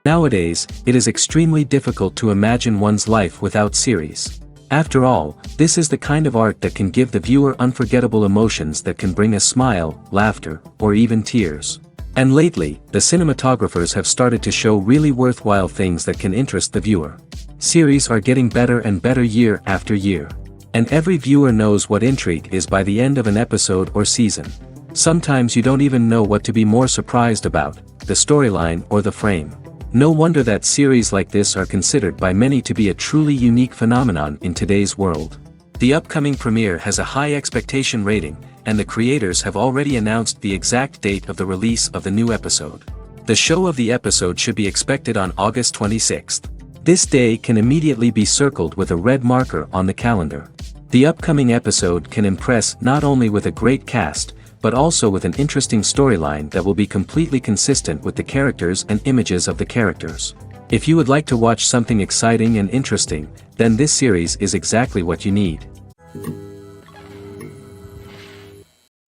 Nowadays, it is extremely difficult to imagine one's life without series. After all, this is the kind of art that can give the viewer unforgettable emotions that can bring a smile, laughter, or even tears. And lately, the cinematographers have started to show really worthwhile things that can interest the viewer. Series are getting better and better year after year. And every viewer knows what intrigue is by the end of an episode or season. Sometimes you don't even know what to be more surprised about, the storyline or the frame. No wonder that series like this are considered by many to be a truly unique phenomenon in today's world. The upcoming premiere has a high expectation rating, and the creators have already announced the exact date of the release of the new episode. The show of the episode should be expected on August 26th. This day can immediately be circled with a red marker on the calendar. The upcoming episode can impress not only with a great cast, but also with an interesting storyline that will be completely consistent with the characters and images of the characters. If you would like to watch something exciting and interesting, then this series is exactly what you need.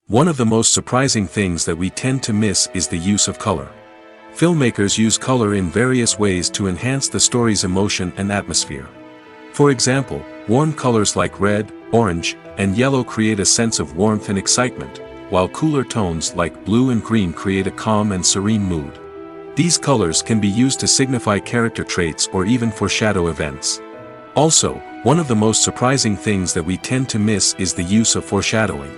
One of the most surprising things that we tend to miss is the use of color. Filmmakers use color in various ways to enhance the story's emotion and atmosphere. For example, warm colors like red, orange, and yellow create a sense of warmth and excitement, while cooler tones like blue and green create a calm and serene mood. These colors can be used to signify character traits or even foreshadow events. Also, one of the most surprising things that we tend to miss is the use of foreshadowing.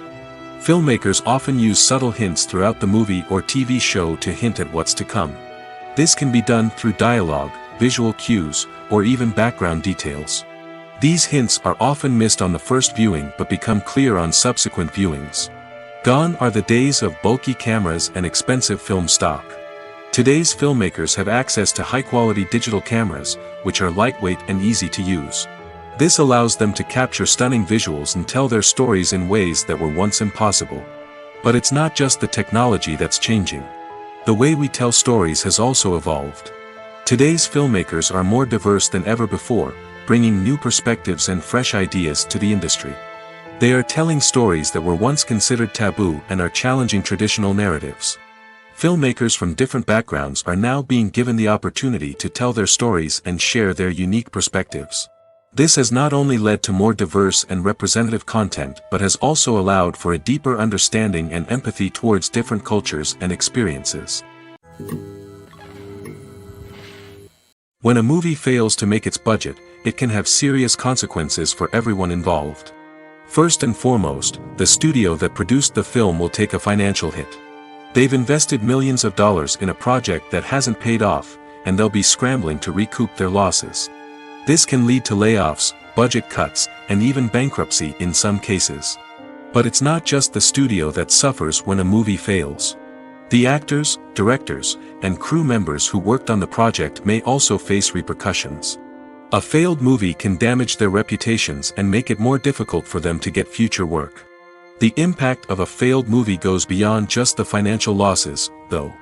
Filmmakers often use subtle hints throughout the movie or TV show to hint at what's to come. This can be done through dialogue, visual cues, or even background details. These hints are often missed on the first viewing but become clear on subsequent viewings. Gone are the days of bulky cameras and expensive film stock. Today's filmmakers have access to high-quality digital cameras, which are lightweight and easy to use. This allows them to capture stunning visuals and tell their stories in ways that were once impossible. But it's not just the technology that's changing. The way we tell stories has also evolved. Today's filmmakers are more diverse than ever before, bringing new perspectives and fresh ideas to the industry. They are telling stories that were once considered taboo and are challenging traditional narratives. Filmmakers from different backgrounds are now being given the opportunity to tell their stories and share their unique perspectives. This has not only led to more diverse and representative content but has also allowed for a deeper understanding and empathy towards different cultures and experiences. When a movie fails to make its budget, it can have serious consequences for everyone involved. First and foremost, the studio that produced the film will take a financial hit. They've invested millions of dollars in a project that hasn't paid off, and they'll be scrambling to recoup their losses. This can lead to layoffs, budget cuts, and even bankruptcy in some cases. But it's not just the studio that suffers when a movie fails. The actors, directors, and crew members who worked on the project may also face repercussions. A failed movie can damage their reputations and make it more difficult for them to get future work. The impact of a failed movie goes beyond just the financial losses, though.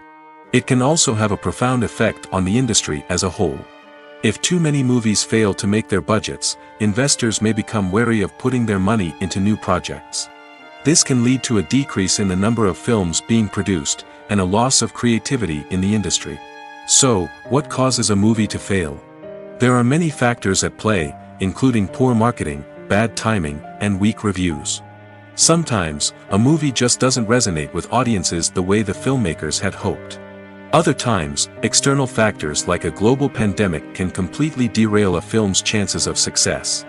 It can also have a profound effect on the industry as a whole. If too many movies fail to make their budgets, investors may become wary of putting their money into new projects. This can lead to a decrease in the number of films being produced, and a loss of creativity in the industry. So, what causes a movie to fail? There are many factors at play, including poor marketing, bad timing, and weak reviews. Sometimes, a movie just doesn't resonate with audiences the way the filmmakers had hoped. Other times, external factors like a global pandemic can completely derail a film's chances of success.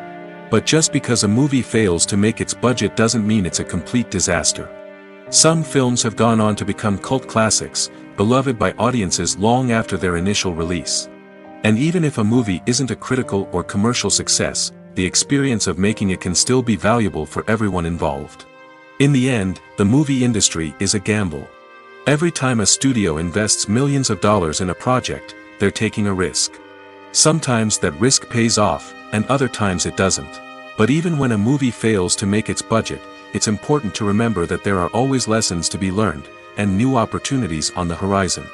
But just because a movie fails to make its budget doesn't mean it's a complete disaster. Some films have gone on to become cult classics, beloved by audiences long after their initial release. And even if a movie isn't a critical or commercial success, the experience of making it can still be valuable for everyone involved. In the end, the movie industry is a gamble. Every time a studio invests millions of dollars in a project, they're taking a risk. Sometimes that risk pays off, and other times it doesn't. But even when a movie fails to make its budget, it's important to remember that there are always lessons to be learned, and new opportunities on the horizon.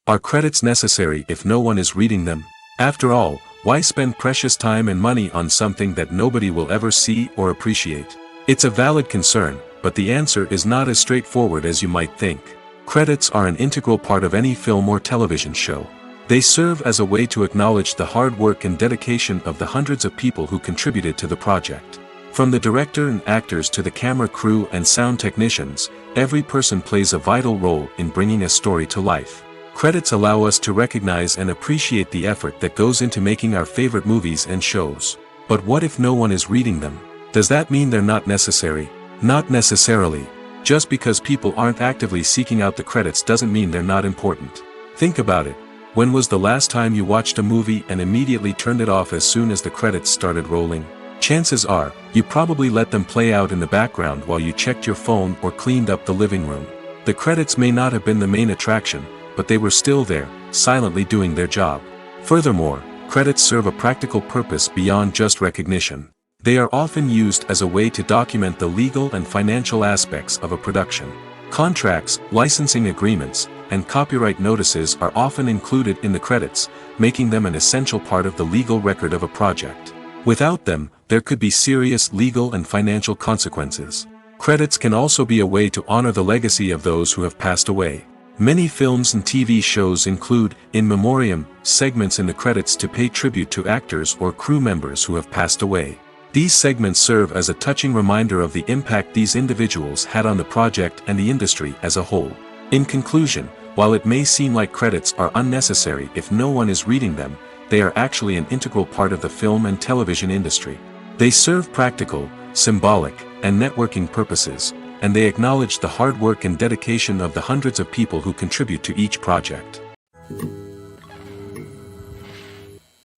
Are credits necessary if no one is reading them? After all, why spend precious time and money on something that nobody will ever see or appreciate? It's a valid concern, but the answer is not as straightforward as you might think. Credits are an integral part of any film or television show. They serve as a way to acknowledge the hard work and dedication of the hundreds of people who contributed to the project. From the director and actors to the camera crew and sound technicians, every person plays a vital role in bringing a story to life. Credits allow us to recognize and appreciate the effort that goes into making our favorite movies and shows. But what if no one is reading them? Does that mean they're not necessary? Not necessarily. Just because people aren't actively seeking out the credits doesn't mean they're not important. Think about it. When was the last time you watched a movie and immediately turned it off as soon as the credits started rolling? Chances are, you probably let them play out in the background while you checked your phone or cleaned up the living room. The credits may not have been the main attraction, but they were still there, silently doing their job. Furthermore, credits serve a practical purpose beyond just recognition. They are often used as a way to document the legal and financial aspects of a production. Contracts, licensing agreements, and copyright notices are often included in the credits, making them an essential part of the legal record of a project. Without them, there could be serious legal and financial consequences. Credits can also be a way to honor the legacy of those who have passed away. Many films and TV shows include, in memoriam, segments in the credits to pay tribute to actors or crew members who have passed away. These segments serve as a touching reminder of the impact these individuals had on the project and the industry as a whole. In conclusion, while it may seem like credits are unnecessary if no one is reading them, they are actually an integral part of the film and television industry. They serve practical, symbolic, and networking purposes, and they acknowledge the hard work and dedication of the hundreds of people who contribute to each project.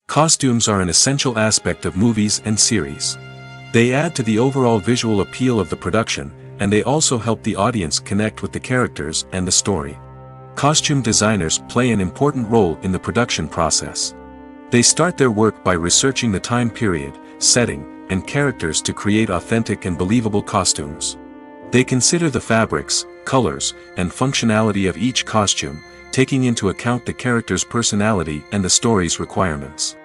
Costumes are an essential aspect of movies and series. They add to the overall visual appeal of the production, and they also help the audience connect with the characters and the story. Costume designers play an important role in the production process. They start their work by researching the time period, setting, and characters to create authentic and believable costumes. They consider the fabrics, colors, and functionality of each costume, taking into account the character's personality and the story's requirements.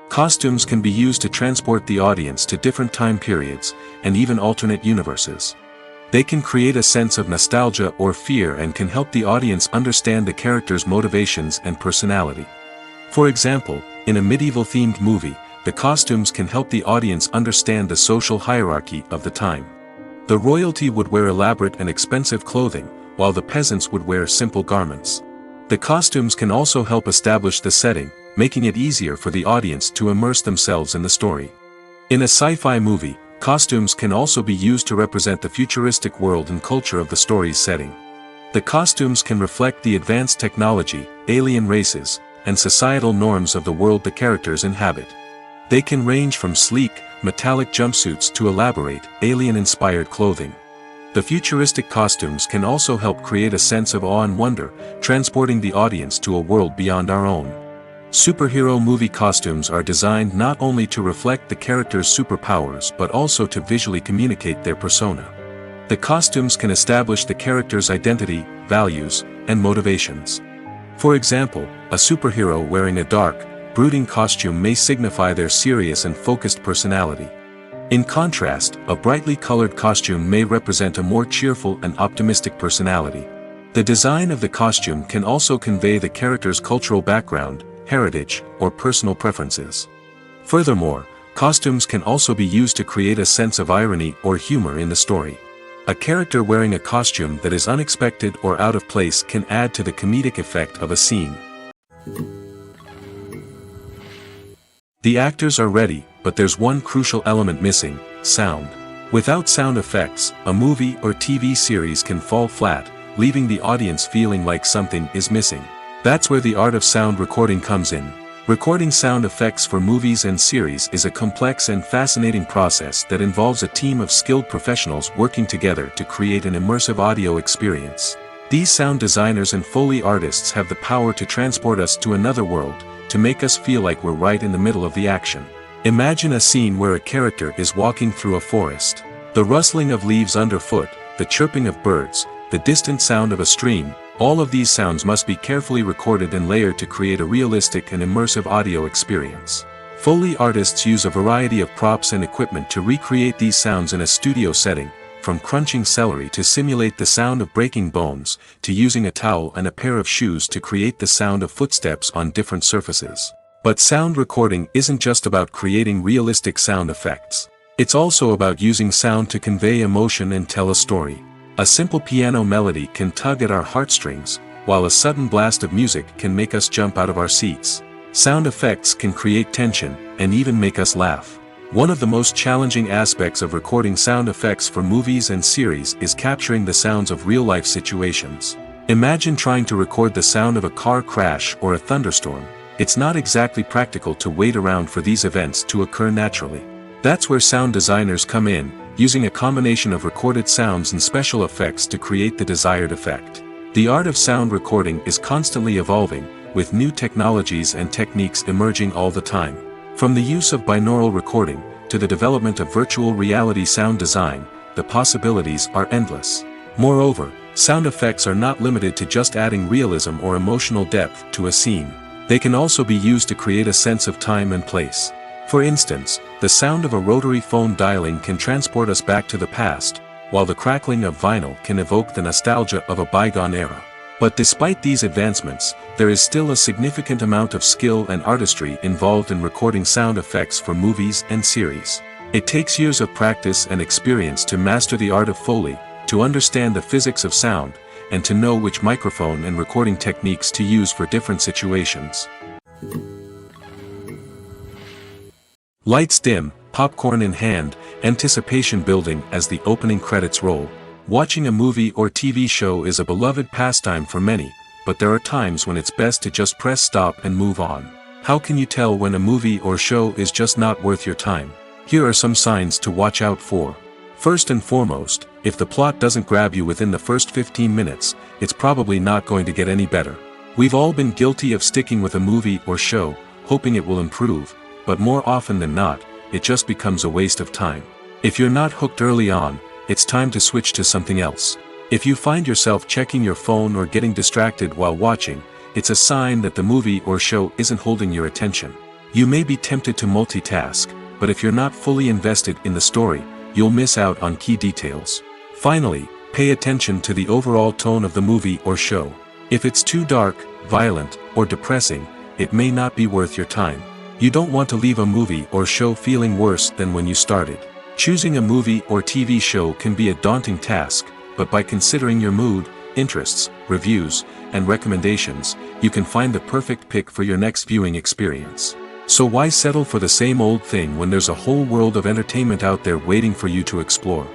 Costumes can be used to transport the audience to different time periods, and even alternate universes. They can create a sense of nostalgia or fear and can help the audience understand the character's motivations and personality. For example, in a medieval-themed movie, the costumes can help the audience understand the social hierarchy of the time. The royalty would wear elaborate and expensive clothing, while the peasants would wear simple garments. The costumes can also help establish the setting, making it easier for the audience to immerse themselves in the story. In a sci-fi movie, costumes can also be used to represent the futuristic world and culture of the story's setting. The costumes can reflect the advanced technology, alien races, and societal norms of the world the characters inhabit. They can range from sleek, metallic jumpsuits to elaborate, alien-inspired clothing. The futuristic costumes can also help create a sense of awe and wonder, transporting the audience to a world beyond our own. Superhero movie costumes are designed not only to reflect the character's superpowers but also to visually communicate their persona. The costumes can establish the character's identity, values, and motivations. For example, a superhero wearing a dark, brooding costume may signify their serious and focused personality. In contrast, a brightly colored costume may represent a more cheerful and optimistic personality. The design of the costume can also convey the character's cultural background, heritage, or personal preferences. Furthermore, costumes can also be used to create a sense of irony or humor in the story. A character wearing a costume that is unexpected or out of place can add to the comedic effect of a scene. The actors are ready, but there's one crucial element missing: sound. Without sound effects, a movie or TV series can fall flat, leaving the audience feeling like something is missing. That's where the art of sound recording comes in. Recording sound effects for movies and series is a complex and fascinating process that involves a team of skilled professionals working together to create an immersive audio experience. These sound designers and Foley artists have the power to transport us to another world, to make us feel like we're right in the middle of the action. Imagine a scene where a character is walking through a forest. The rustling of leaves underfoot, the chirping of birds, the distant sound of a stream, all of these sounds must be carefully recorded and layered to create a realistic and immersive audio experience. Foley artists use a variety of props and equipment to recreate these sounds in a studio setting, from crunching celery to simulate the sound of breaking bones, to using a towel and a pair of shoes to create the sound of footsteps on different surfaces. But sound recording isn't just about creating realistic sound effects. It's also about using sound to convey emotion and tell a story. A simple piano melody can tug at our heartstrings, while a sudden blast of music can make us jump out of our seats. Sound effects can create tension, and even make us laugh. One of the most challenging aspects of recording sound effects for movies and series is capturing the sounds of real-life situations. Imagine trying to record the sound of a car crash or a thunderstorm. It's not exactly practical to wait around for these events to occur naturally. That's where sound designers come in, using a combination of recorded sounds and special effects to create the desired effect. The art of sound recording is constantly evolving, with new technologies and techniques emerging all the time. From the use of binaural recording, to the development of virtual reality sound design, the possibilities are endless. Moreover, sound effects are not limited to just adding realism or emotional depth to a scene. They can also be used to create a sense of time and place. For instance, the sound of a rotary phone dialing can transport us back to the past, while the crackling of vinyl can evoke the nostalgia of a bygone era. But despite these advancements, there is still a significant amount of skill and artistry involved in recording sound effects for movies and series. It takes years of practice and experience to master the art of Foley, to understand the physics of sound, and to know which microphone and recording techniques to use for different situations. Lights dim, popcorn in hand, anticipation building as the opening credits roll. Watching a movie or TV show is a beloved pastime for many, but there are times when it's best to just press stop and move on. How can you tell when a movie or show is just not worth your time? Here are some signs to watch out for. First and foremost, if the plot doesn't grab you within the first 15 minutes, it's probably not going to get any better. We've all been guilty of sticking with a movie or show, hoping it will improve, but more often than not, it just becomes a waste of time. If you're not hooked early on, it's time to switch to something else. If you find yourself checking your phone or getting distracted while watching, it's a sign that the movie or show isn't holding your attention. You may be tempted to multitask, but if you're not fully invested in the story, you'll miss out on key details. Finally, pay attention to the overall tone of the movie or show. If it's too dark, violent, or depressing, it may not be worth your time. You don't want to leave a movie or show feeling worse than when you started. Choosing a movie or TV show can be a daunting task, but by considering your mood, interests, reviews, and recommendations, you can find the perfect pick for your next viewing experience. So why settle for the same old thing when there's a whole world of entertainment out there waiting for you to explore?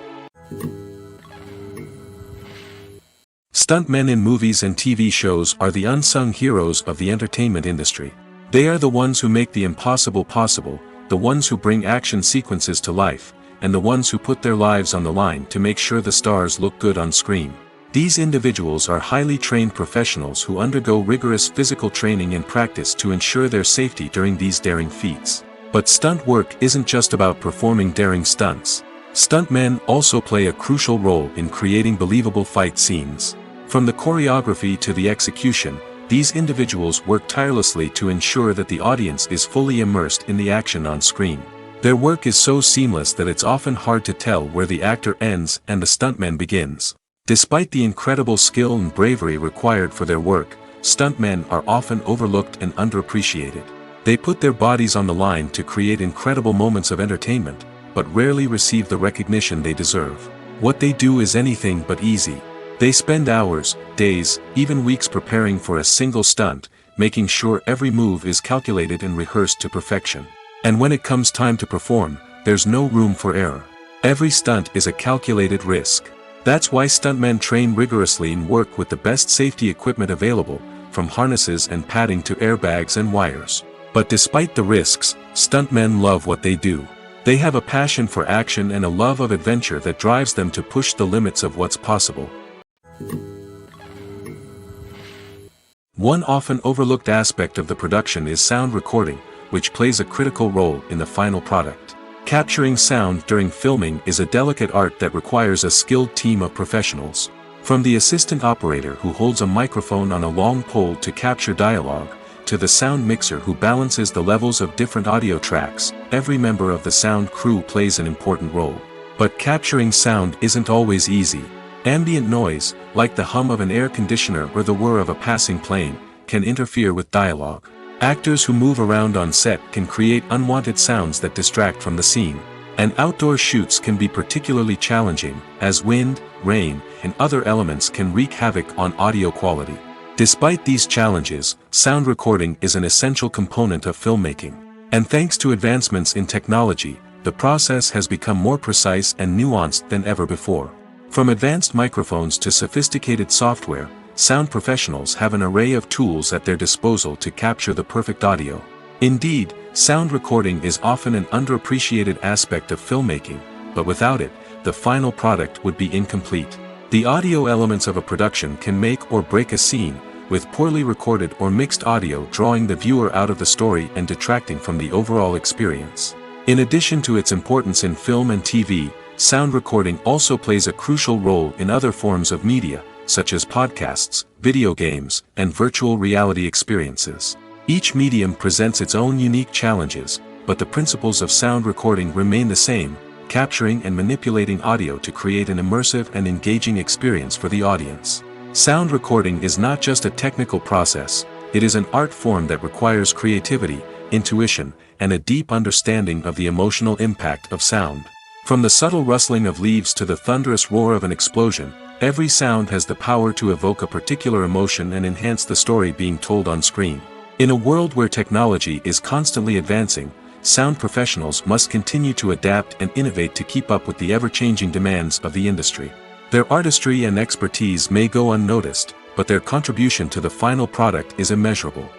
Stuntmen in movies and TV shows are the unsung heroes of the entertainment industry. They are the ones who make the impossible possible, the ones who bring action sequences to life, and the ones who put their lives on the line to make sure the stars look good on screen. These individuals are highly trained professionals who undergo rigorous physical training and practice to ensure their safety during these daring feats. But stunt work isn't just about performing daring stunts. Stuntmen also play a crucial role in creating believable fight scenes. From the choreography to the execution, these individuals work tirelessly to ensure that the audience is fully immersed in the action on screen. Their work is so seamless that it's often hard to tell where the actor ends and the stuntman begins. Despite the incredible skill and bravery required for their work, stuntmen are often overlooked and underappreciated. They put their bodies on the line to create incredible moments of entertainment, but rarely receive the recognition they deserve. What they do is anything but easy. They spend hours, days, even weeks preparing for a single stunt, making sure every move is calculated and rehearsed to perfection. And when it comes time to perform, there's no room for error. Every stunt is a calculated risk. That's why stuntmen train rigorously and work with the best safety equipment available, from harnesses and padding to airbags and wires. But despite the risks, stuntmen love what they do. They have a passion for action and a love of adventure that drives them to push the limits of what's possible. One often overlooked aspect of the production is sound recording, which plays a critical role in the final product. Capturing sound during filming is a delicate art that requires a skilled team of professionals. From the assistant operator who holds a microphone on a long pole to capture dialogue, to the sound mixer who balances the levels of different audio tracks, every member of the sound crew plays an important role. But capturing sound isn't always easy. Ambient noise, like the hum of an air conditioner or the whir of a passing plane, can interfere with dialogue. Actors who move around on set can create unwanted sounds that distract from the scene. And outdoor shoots can be particularly challenging, as wind, rain, and other elements can wreak havoc on audio quality. Despite these challenges, sound recording is an essential component of filmmaking. And thanks to advancements in technology, the process has become more precise and nuanced than ever before. From advanced microphones to sophisticated software, sound professionals have an array of tools at their disposal to capture the perfect audio. Indeed, sound recording is often an underappreciated aspect of filmmaking, but without it, the final product would be incomplete. The audio elements of a production can make or break a scene, with poorly recorded or mixed audio drawing the viewer out of the story and detracting from the overall experience. In addition to its importance in film and TV, sound recording also plays a crucial role in other forms of media, such as podcasts, video games, and virtual reality experiences. Each medium presents its own unique challenges, but the principles of sound recording remain the same: capturing and manipulating audio to create an immersive and engaging experience for the audience. Sound recording is not just a technical process, it is an art form that requires creativity, intuition, and a deep understanding of the emotional impact of sound. From the subtle rustling of leaves to the thunderous roar of an explosion, every sound has the power to evoke a particular emotion and enhance the story being told on screen. In a world where technology is constantly advancing, sound professionals must continue to adapt and innovate to keep up with the ever-changing demands of the industry. Their artistry and expertise may go unnoticed, but their contribution to the final product is immeasurable.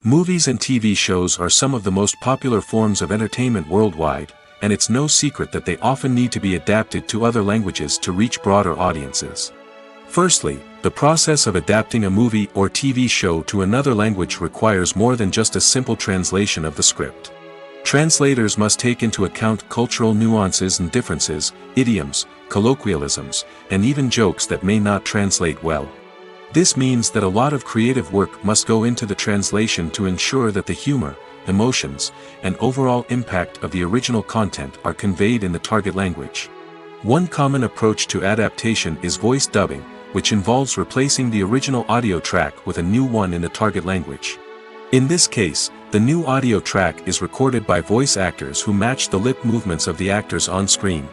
Movies and TV shows are some of the most popular forms of entertainment worldwide, and it's no secret that they often need to be adapted to other languages to reach broader audiences. Firstly, the process of adapting a movie or TV show to another language requires more than just a simple translation of the script. Translators must take into account cultural nuances and differences, idioms, colloquialisms, and even jokes that may not translate well. This means that a lot of creative work must go into the translation to ensure that the humor, emotions, and overall impact of the original content are conveyed in the target language. One common approach to adaptation is voice dubbing, which involves replacing the original audio track with a new one in the target language. In this case, the new audio track is recorded by voice actors who match the lip movements of the actors on screen.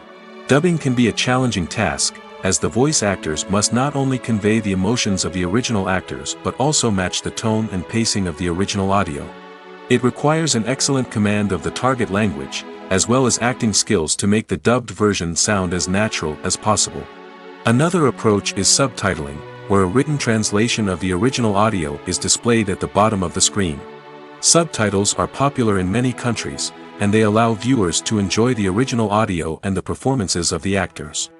Dubbing can be a challenging task, as the voice actors must not only convey the emotions of the original actors but also match the tone and pacing of the original audio. It requires an excellent command of the target language, as well as acting skills to make the dubbed version sound as natural as possible. Another approach is subtitling, where a written translation of the original audio is displayed at the bottom of the screen. Subtitles are popular in many countries, and they allow viewers to enjoy the original audio and the performances of the actors.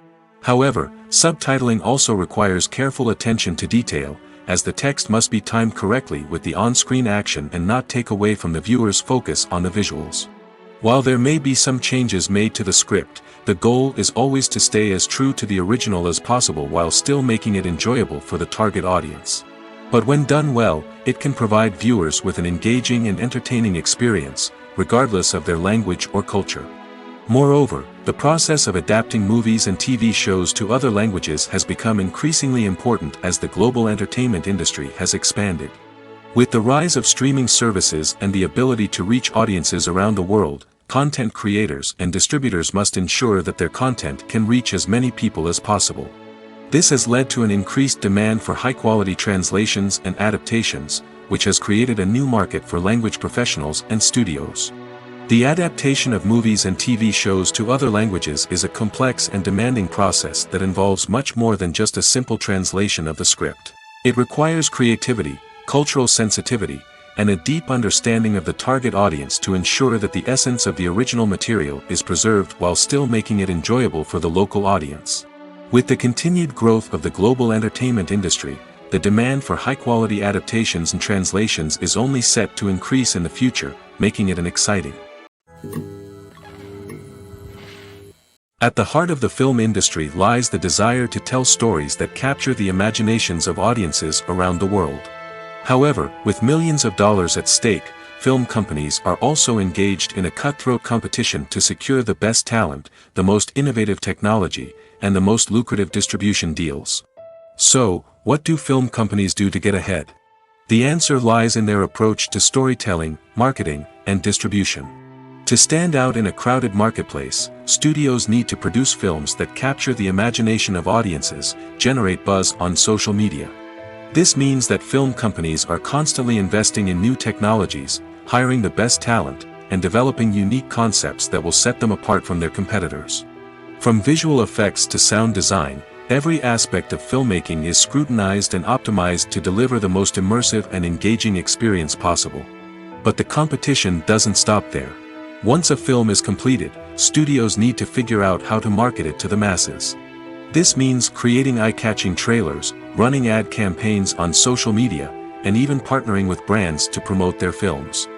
However, subtitling also requires careful attention to detail, as the text must be timed correctly with the on-screen action and not take away from the viewer's focus on the visuals. While there may be some changes made to the script, the goal is always to stay as true to the original as possible while still making it enjoyable for the target audience. But when done well, it can provide viewers with an engaging and entertaining experience, regardless of their language or culture. Moreover, the process of adapting movies and TV shows to other languages has become increasingly important as the global entertainment industry has expanded. With the rise of streaming services and the ability to reach audiences around the world, content creators and distributors must ensure that their content can reach as many people as possible. This has led to an increased demand for high-quality translations and adaptations, which has created a new market for language professionals and studios. The adaptation of movies and TV shows to other languages is a complex and demanding process that involves much more than just a simple translation of the script. It requires creativity, cultural sensitivity, and a deep understanding of the target audience to ensure that the essence of the original material is preserved while still making it enjoyable for the local audience. With the continued growth of the global entertainment industry, the demand for high-quality adaptations and translations is only set to increase in the future, making it an exciting. At the heart of the film industry lies the desire to tell stories that capture the imaginations of audiences around the world. However, with millions of dollars at stake, film companies are also engaged in a cutthroat competition to secure the best talent, the most innovative technology, and the most lucrative distribution deals. So, what do film companies do to get ahead? The answer lies in their approach to storytelling, marketing, and distribution. To stand out in a crowded marketplace, studios need to produce films that capture the imagination of audiences, generate buzz on social media. This means that film companies are constantly investing in new technologies, hiring the best talent, and developing unique concepts that will set them apart from their competitors. From visual effects to sound design, every aspect of filmmaking is scrutinized and optimized to deliver the most immersive and engaging experience possible. But the competition doesn't stop there. Once a film is completed, studios need to figure out how to market it to the masses. This means creating eye-catching trailers, running ad campaigns on social media, and even partnering with brands to promote their films.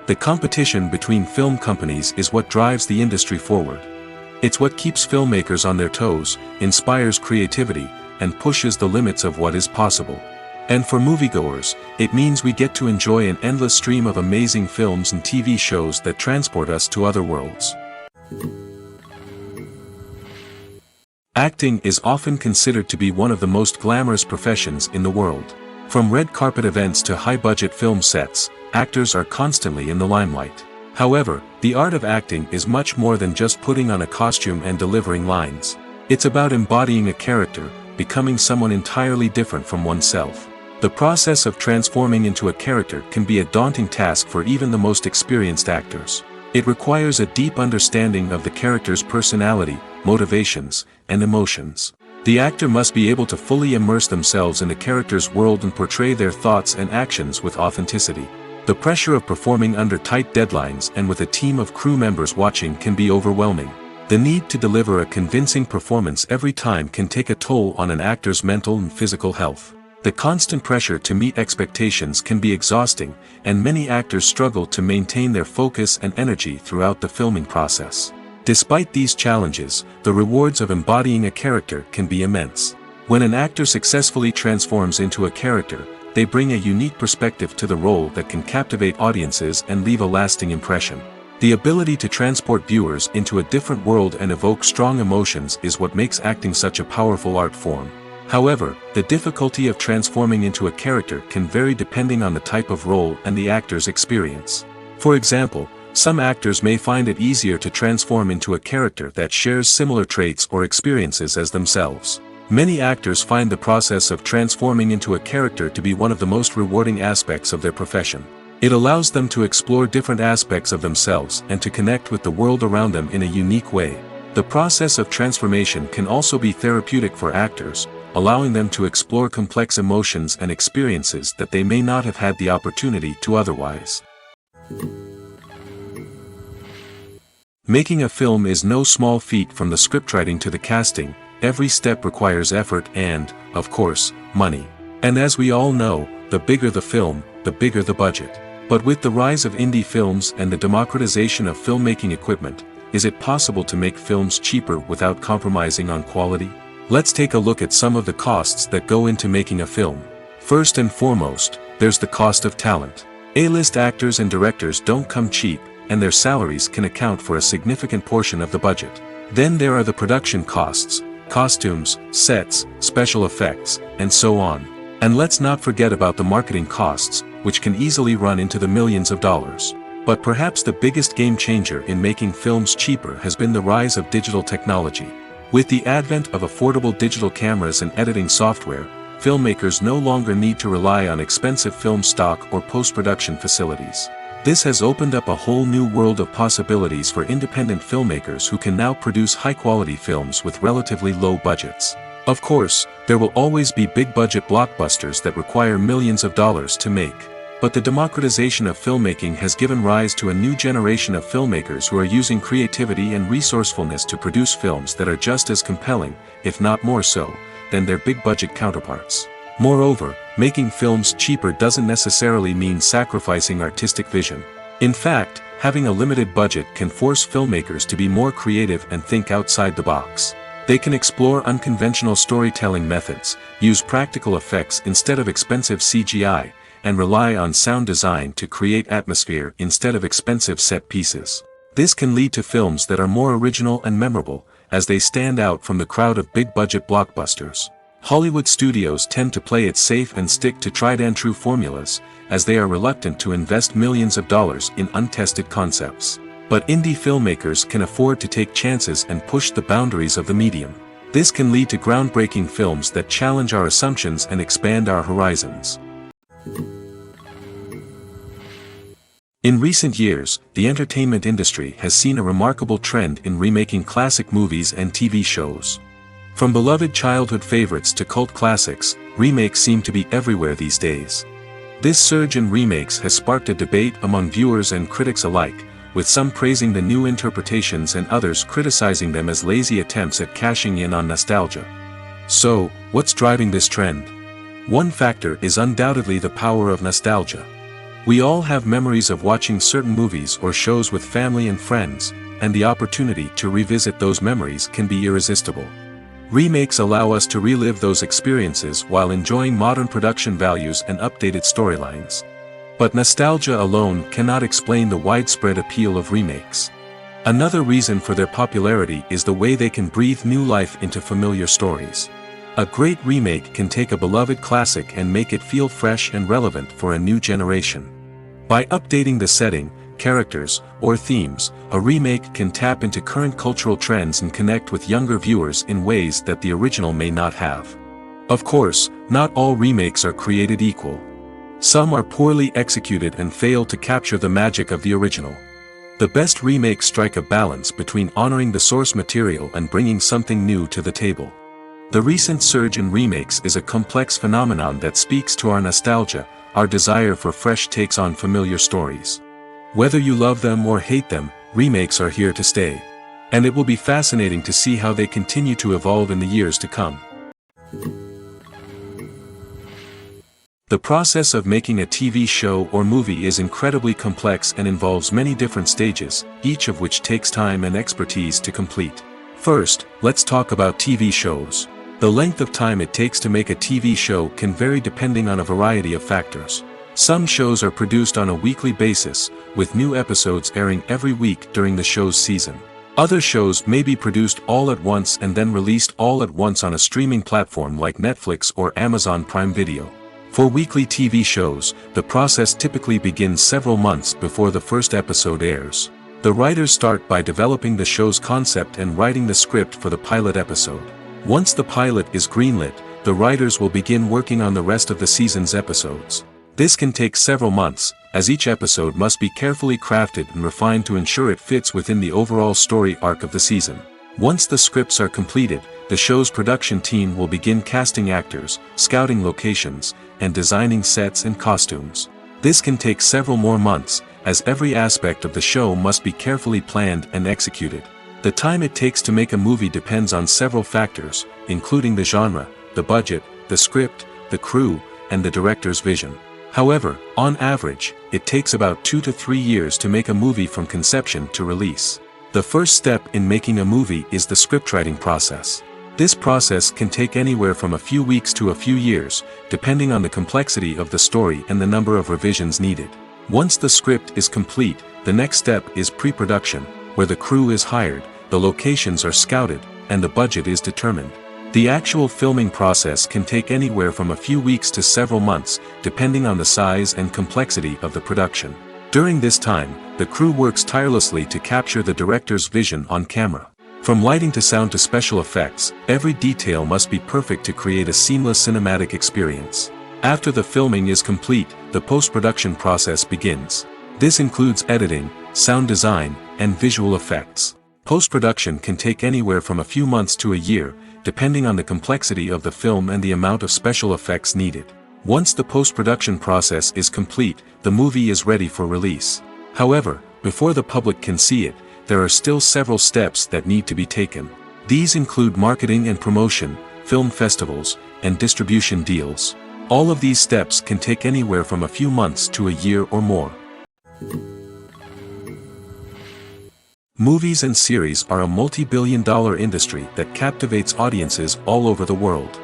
The competition between film companies is what drives the industry forward. It's what keeps filmmakers on their toes, inspires creativity, and pushes the limits of what is possible. And for moviegoers, it means we get to enjoy an endless stream of amazing films and TV shows that transport us to other worlds. Acting is often considered to be one of the most glamorous professions in the world. From red carpet events to high-budget film sets, actors are constantly in the limelight. However, the art of acting is much more than just putting on a costume and delivering lines. It's about embodying a character, becoming someone entirely different from oneself. The process of transforming into a character can be a daunting task for even the most experienced actors. It requires a deep understanding of the character's personality, motivations, and emotions. The actor must be able to fully immerse themselves in the character's world and portray their thoughts and actions with authenticity. The pressure of performing under tight deadlines and with a team of crew members watching can be overwhelming. The need to deliver a convincing performance every time can take a toll on an actor's mental and physical health. The constant pressure to meet expectations can be exhausting, and many actors struggle to maintain their focus and energy throughout the filming process. Despite these challenges, the rewards of embodying a character can be immense. When an actor successfully transforms into a character, they bring a unique perspective to the role that can captivate audiences and leave a lasting impression. The ability to transport viewers into a different world and evoke strong emotions is what makes acting such a powerful art form. However, the difficulty of transforming into a character can vary depending on the type of role and the actor's experience. For example, some actors may find it easier to transform into a character that shares similar traits or experiences as themselves. Many actors find the process of transforming into a character to be one of the most rewarding aspects of their profession. It allows them to explore different aspects of themselves and to connect with the world around them in a unique way. The process of transformation can also be therapeutic for actors, allowing them to explore complex emotions and experiences that they may not have had the opportunity to otherwise. Making a film is no small feat. From the scriptwriting to the casting, every step requires effort and, of course, money. And as we all know, the bigger the film, the bigger the budget. But with the rise of indie films and the democratization of filmmaking equipment, is it possible to make films cheaper without compromising on quality? Let's take a look at some of the costs that go into making a film. First and foremost, there's the cost of talent. A-list actors and directors don't come cheap, and their salaries can account for a significant portion of the budget. Then there are the production costs, costumes, sets, special effects, and so on. And let's not forget about the marketing costs, which can easily run into the millions of dollars. But perhaps the biggest game changer in making films cheaper has been the rise of digital technology. With the advent of affordable digital cameras and editing software, filmmakers no longer need to rely on expensive film stock or post-production facilities. This has opened up a whole new world of possibilities for independent filmmakers who can now produce high-quality films with relatively low budgets. Of course, there will always be big-budget blockbusters that require millions of dollars to make. But the democratization of filmmaking has given rise to a new generation of filmmakers who are using creativity and resourcefulness to produce films that are just as compelling, if not more so, than their big-budget counterparts. Moreover, making films cheaper doesn't necessarily mean sacrificing artistic vision. In fact, having a limited budget can force filmmakers to be more creative and think outside the box. They can explore unconventional storytelling methods, use practical effects instead of expensive CGI, and rely on sound design to create atmosphere instead of expensive set pieces. This can lead to films that are more original and memorable, as they stand out from the crowd of big-budget blockbusters. Hollywood studios tend to play it safe and stick to tried-and-true formulas, as they are reluctant to invest millions of dollars in untested concepts. But indie filmmakers can afford to take chances and push the boundaries of the medium. This can lead to groundbreaking films that challenge our assumptions and expand our horizons. In recent years, the entertainment industry has seen a remarkable trend in remaking classic movies and TV shows. From beloved childhood favorites to cult classics, remakes seem to be everywhere these days. This surge in remakes has sparked a debate among viewers and critics alike, with some praising the new interpretations and others criticizing them as lazy attempts at cashing in on nostalgia. So, what's driving this trend? One factor is undoubtedly the power of nostalgia. We all have memories of watching certain movies or shows with family and friends, and the opportunity to revisit those memories can be irresistible. Remakes allow us to relive those experiences while enjoying modern production values and updated storylines. But nostalgia alone cannot explain the widespread appeal of remakes. Another reason for their popularity is the way they can breathe new life into familiar stories. A great remake can take a beloved classic and make it feel fresh and relevant for a new generation. By updating the setting, characters, or themes, a remake can tap into current cultural trends and connect with younger viewers in ways that the original may not have. Of course, not all remakes are created equal. Some are poorly executed and fail to capture the magic of the original. The best remakes strike a balance between honoring the source material and bringing something new to the table. The recent surge in remakes is a complex phenomenon that speaks to our nostalgia, our desire for fresh takes on familiar stories. Whether you love them or hate them, remakes are here to stay. And it will be fascinating to see how they continue to evolve in the years to come. The process of making a TV show or movie is incredibly complex and involves many different stages, each of which takes time and expertise to complete. First, let's talk about TV shows. The length of time it takes to make a TV show can vary depending on a variety of factors. Some shows are produced on a weekly basis, with new episodes airing every week during the show's season. Other shows may be produced all at once and then released all at once on a streaming platform like Netflix or Amazon Prime Video. For weekly TV shows, the process typically begins several months before the first episode airs. The writers start by developing the show's concept and writing the script for the pilot episode. Once the pilot is greenlit, the writers will begin working on the rest of the season's episodes. This can take several months, as each episode must be carefully crafted and refined to ensure it fits within the overall story arc of the season. Once the scripts are completed, the show's production team will begin casting actors, scouting locations, and designing sets and costumes. This can take several more months, as every aspect of the show must be carefully planned and executed. The time it takes to make a movie depends on several factors, including the genre, the budget, the script, the crew, and the director's vision. However, on average, it takes about 2 to 3 years to make a movie from conception to release. The first step in making a movie is the scriptwriting process. This process can take anywhere from a few weeks to a few years, depending on the complexity of the story and the number of revisions needed. Once the script is complete, the next step is pre-production, where the crew is hired, the locations are scouted, and the budget is determined. The actual filming process can take anywhere from a few weeks to several months, depending on the size and complexity of the production. During this time, the crew works tirelessly to capture the director's vision on camera. From lighting to sound to special effects, every detail must be perfect to create a seamless cinematic experience. After the filming is complete, the post-production process begins. This includes editing, sound design, and visual effects. Post-production can take anywhere from a few months to a year, depending on the complexity of the film and the amount of special effects needed. Once the post-production process is complete, the movie is ready for release. However, before the public can see it, there are still several steps that need to be taken. These include marketing and promotion, film festivals, and distribution deals. All of these steps can take anywhere from a few months to a year or more. Movies and series are a multi-billion-dollar industry that captivates audiences all over the world.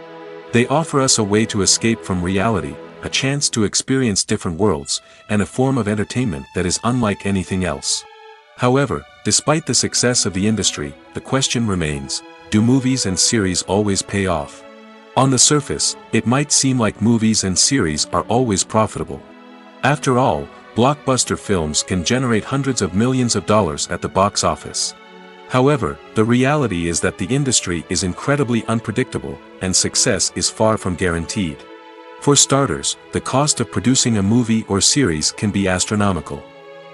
They offer us a way to escape from reality, a chance to experience different worlds, and a form of entertainment that is unlike anything else. However, despite the success of the industry, the question remains, do movies and series always pay off? On the surface, it might seem like movies and series are always profitable. After all, blockbuster films can generate hundreds of millions of dollars at the box office. However, the reality is that the industry is incredibly unpredictable, and success is far from guaranteed. For starters, the cost of producing a movie or series can be astronomical.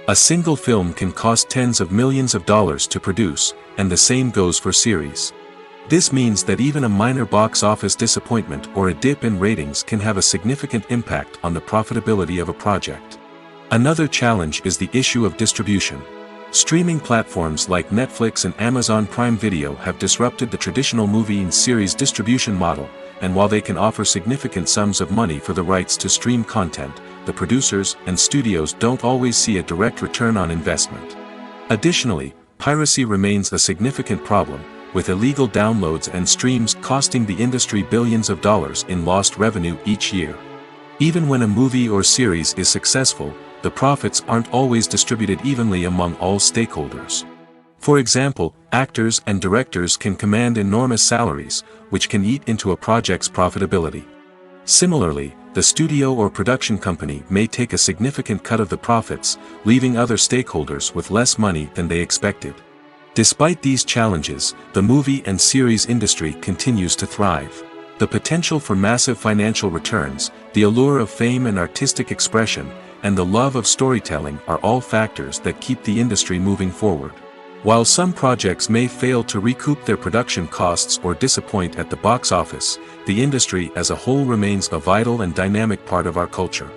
A single film can cost tens of millions of dollars to produce, and the same goes for series. This means that even a minor box office disappointment or a dip in ratings can have a significant impact on the profitability of a project. Another challenge is the issue of distribution. Streaming platforms like Netflix and Amazon Prime Video have disrupted the traditional movie and series distribution model, and while they can offer significant sums of money for the rights to stream content, the producers and studios don't always see a direct return on investment. Additionally, piracy remains a significant problem, with illegal downloads and streams costing the industry billions of dollars in lost revenue each year. Even when a movie or series is successful, the profits aren't always distributed evenly among all stakeholders. For example, actors and directors can command enormous salaries, which can eat into a project's profitability. Similarly, the studio or production company may take a significant cut of the profits, leaving other stakeholders with less money than they expected. Despite these challenges, the movie and series industry continues to thrive. The potential for massive financial returns, the allure of fame and artistic expression, and the love of storytelling are all factors that keep the industry moving forward. While some projects may fail to recoup their production costs or disappoint at the box office, the industry as a whole remains a vital and dynamic part of our culture.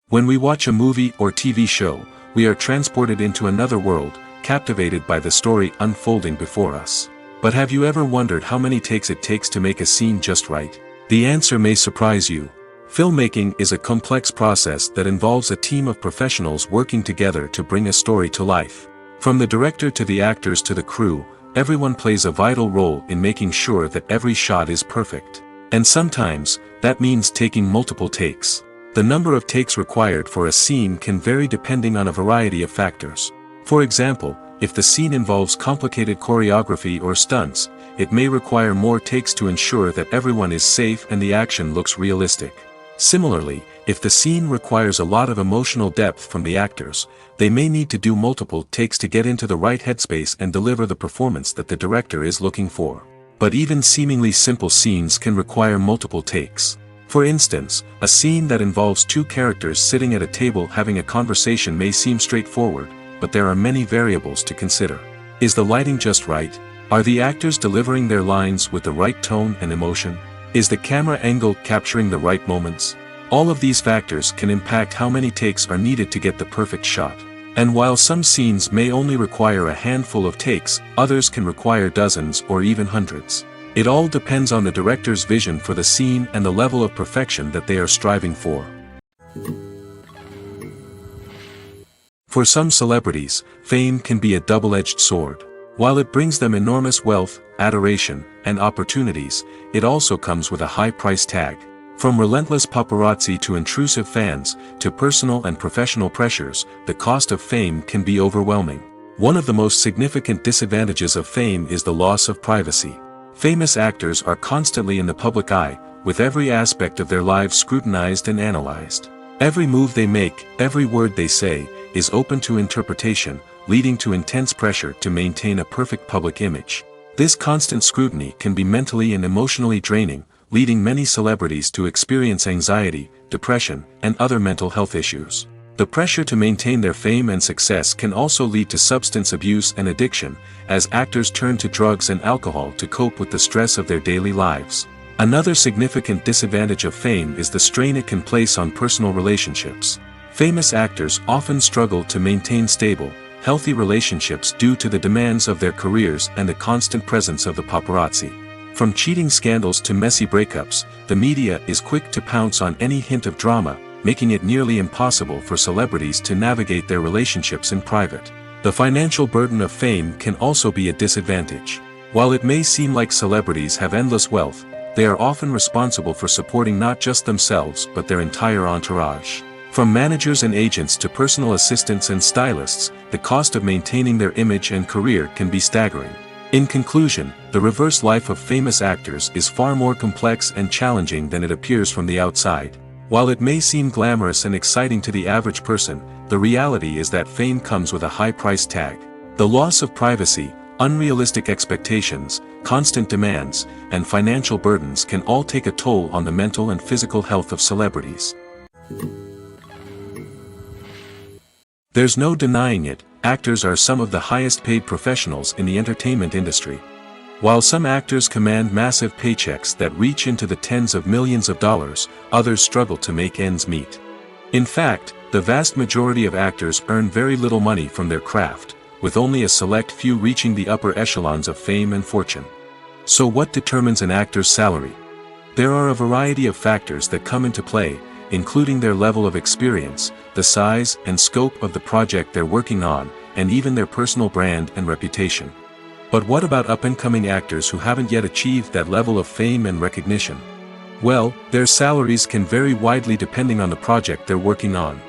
When we watch a movie or TV show, we are transported into another world, captivated by the story unfolding before us. But have you ever wondered how many takes it takes to make a scene just right? The answer may surprise you. Filmmaking is a complex process that involves a team of professionals working together to bring a story to life. From the director to the actors to the crew, everyone plays a vital role in making sure that every shot is perfect. And sometimes, that means taking multiple takes. The number of takes required for a scene can vary depending on a variety of factors. For example, if the scene involves complicated choreography or stunts, it may require more takes to ensure that everyone is safe and the action looks realistic. Similarly, if the scene requires a lot of emotional depth from the actors, they may need to do multiple takes to get into the right headspace and deliver the performance that the director is looking for. But even seemingly simple scenes can require multiple takes. For instance, a scene that involves two characters sitting at a table having a conversation may seem straightforward, but there are many variables to consider. Is the lighting just right? Are the actors delivering their lines with the right tone and emotion? Is the camera angle capturing the right moments? All of these factors can impact how many takes are needed to get the perfect shot. And while some scenes may only require a handful of takes, others can require dozens or even hundreds. It all depends on the director's vision for the scene and the level of perfection that they are striving for. For some celebrities, fame can be a double-edged sword. While it brings them enormous wealth, adoration, and opportunities, it also comes with a high price tag. From relentless paparazzi to intrusive fans, to personal and professional pressures, the cost of fame can be overwhelming. One of the most significant disadvantages of fame is the loss of privacy. Famous actors are constantly in the public eye, with every aspect of their lives scrutinized and analyzed. Every move they make, every word they say, is open to interpretation, leading to intense pressure to maintain a perfect public image. This constant scrutiny can be mentally and emotionally draining, leading many celebrities to experience anxiety, depression, and other mental health issues. The pressure to maintain their fame and success can also lead to substance abuse and addiction, as actors turn to drugs and alcohol to cope with the stress of their daily lives. Another significant disadvantage of fame is the strain it can place on personal relationships. Famous actors often struggle to maintain stable, healthy relationships due to the demands of their careers and the constant presence of the paparazzi. From cheating scandals to messy breakups, the media is quick to pounce on any hint of drama, making it nearly impossible for celebrities to navigate their relationships in private. The financial burden of fame can also be a disadvantage. While it may seem like celebrities have endless wealth, they are often responsible for supporting not just themselves but their entire entourage. From managers and agents to personal assistants and stylists, the cost of maintaining their image and career can be staggering. In conclusion, the reverse life of famous actors is far more complex and challenging than it appears from the outside. While it may seem glamorous and exciting to the average person, the reality is that fame comes with a high price tag. The loss of privacy, unrealistic expectations, constant demands, and financial burdens can all take a toll on the mental and physical health of celebrities. There's no denying it, actors are some of the highest paid professionals in the entertainment industry. While some actors command massive paychecks that reach into the tens of millions of dollars, others struggle to make ends meet. In fact, the vast majority of actors earn very little money from their craft, with only a select few reaching the upper echelons of fame and fortune. So what determines an actor's salary? There are a variety of factors that come into play, including their level of experience, the size and scope of the project they're working on, and even their personal brand and reputation. But what about up-and-coming actors who haven't yet achieved that level of fame and recognition? Well, their salaries can vary widely depending on the project they're working on.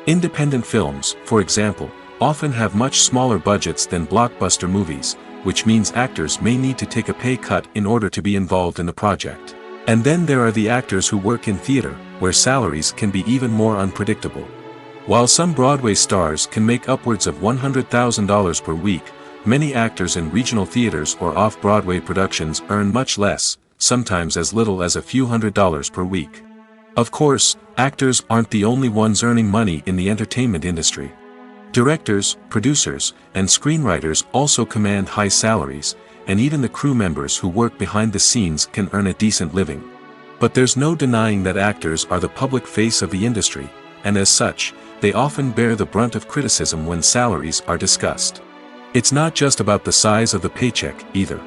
Independent films, for example, often have much smaller budgets than blockbuster movies, which means actors may need to take a pay cut in order to be involved in the project. And then there are the actors who work in theater, where salaries can be even more unpredictable. While some Broadway stars can make upwards of $100,000 per week, many actors in regional theaters or off-Broadway productions earn much less, sometimes as little as a few $100s per week. Of course, actors aren't the only ones earning money in the entertainment industry. Directors, producers, and screenwriters also command high salaries, and even the crew members who work behind the scenes can earn a decent living. But there's no denying that actors are the public face of the industry, and as such, they often bear the brunt of criticism when salaries are discussed. It's not just about the size of the paycheck, either.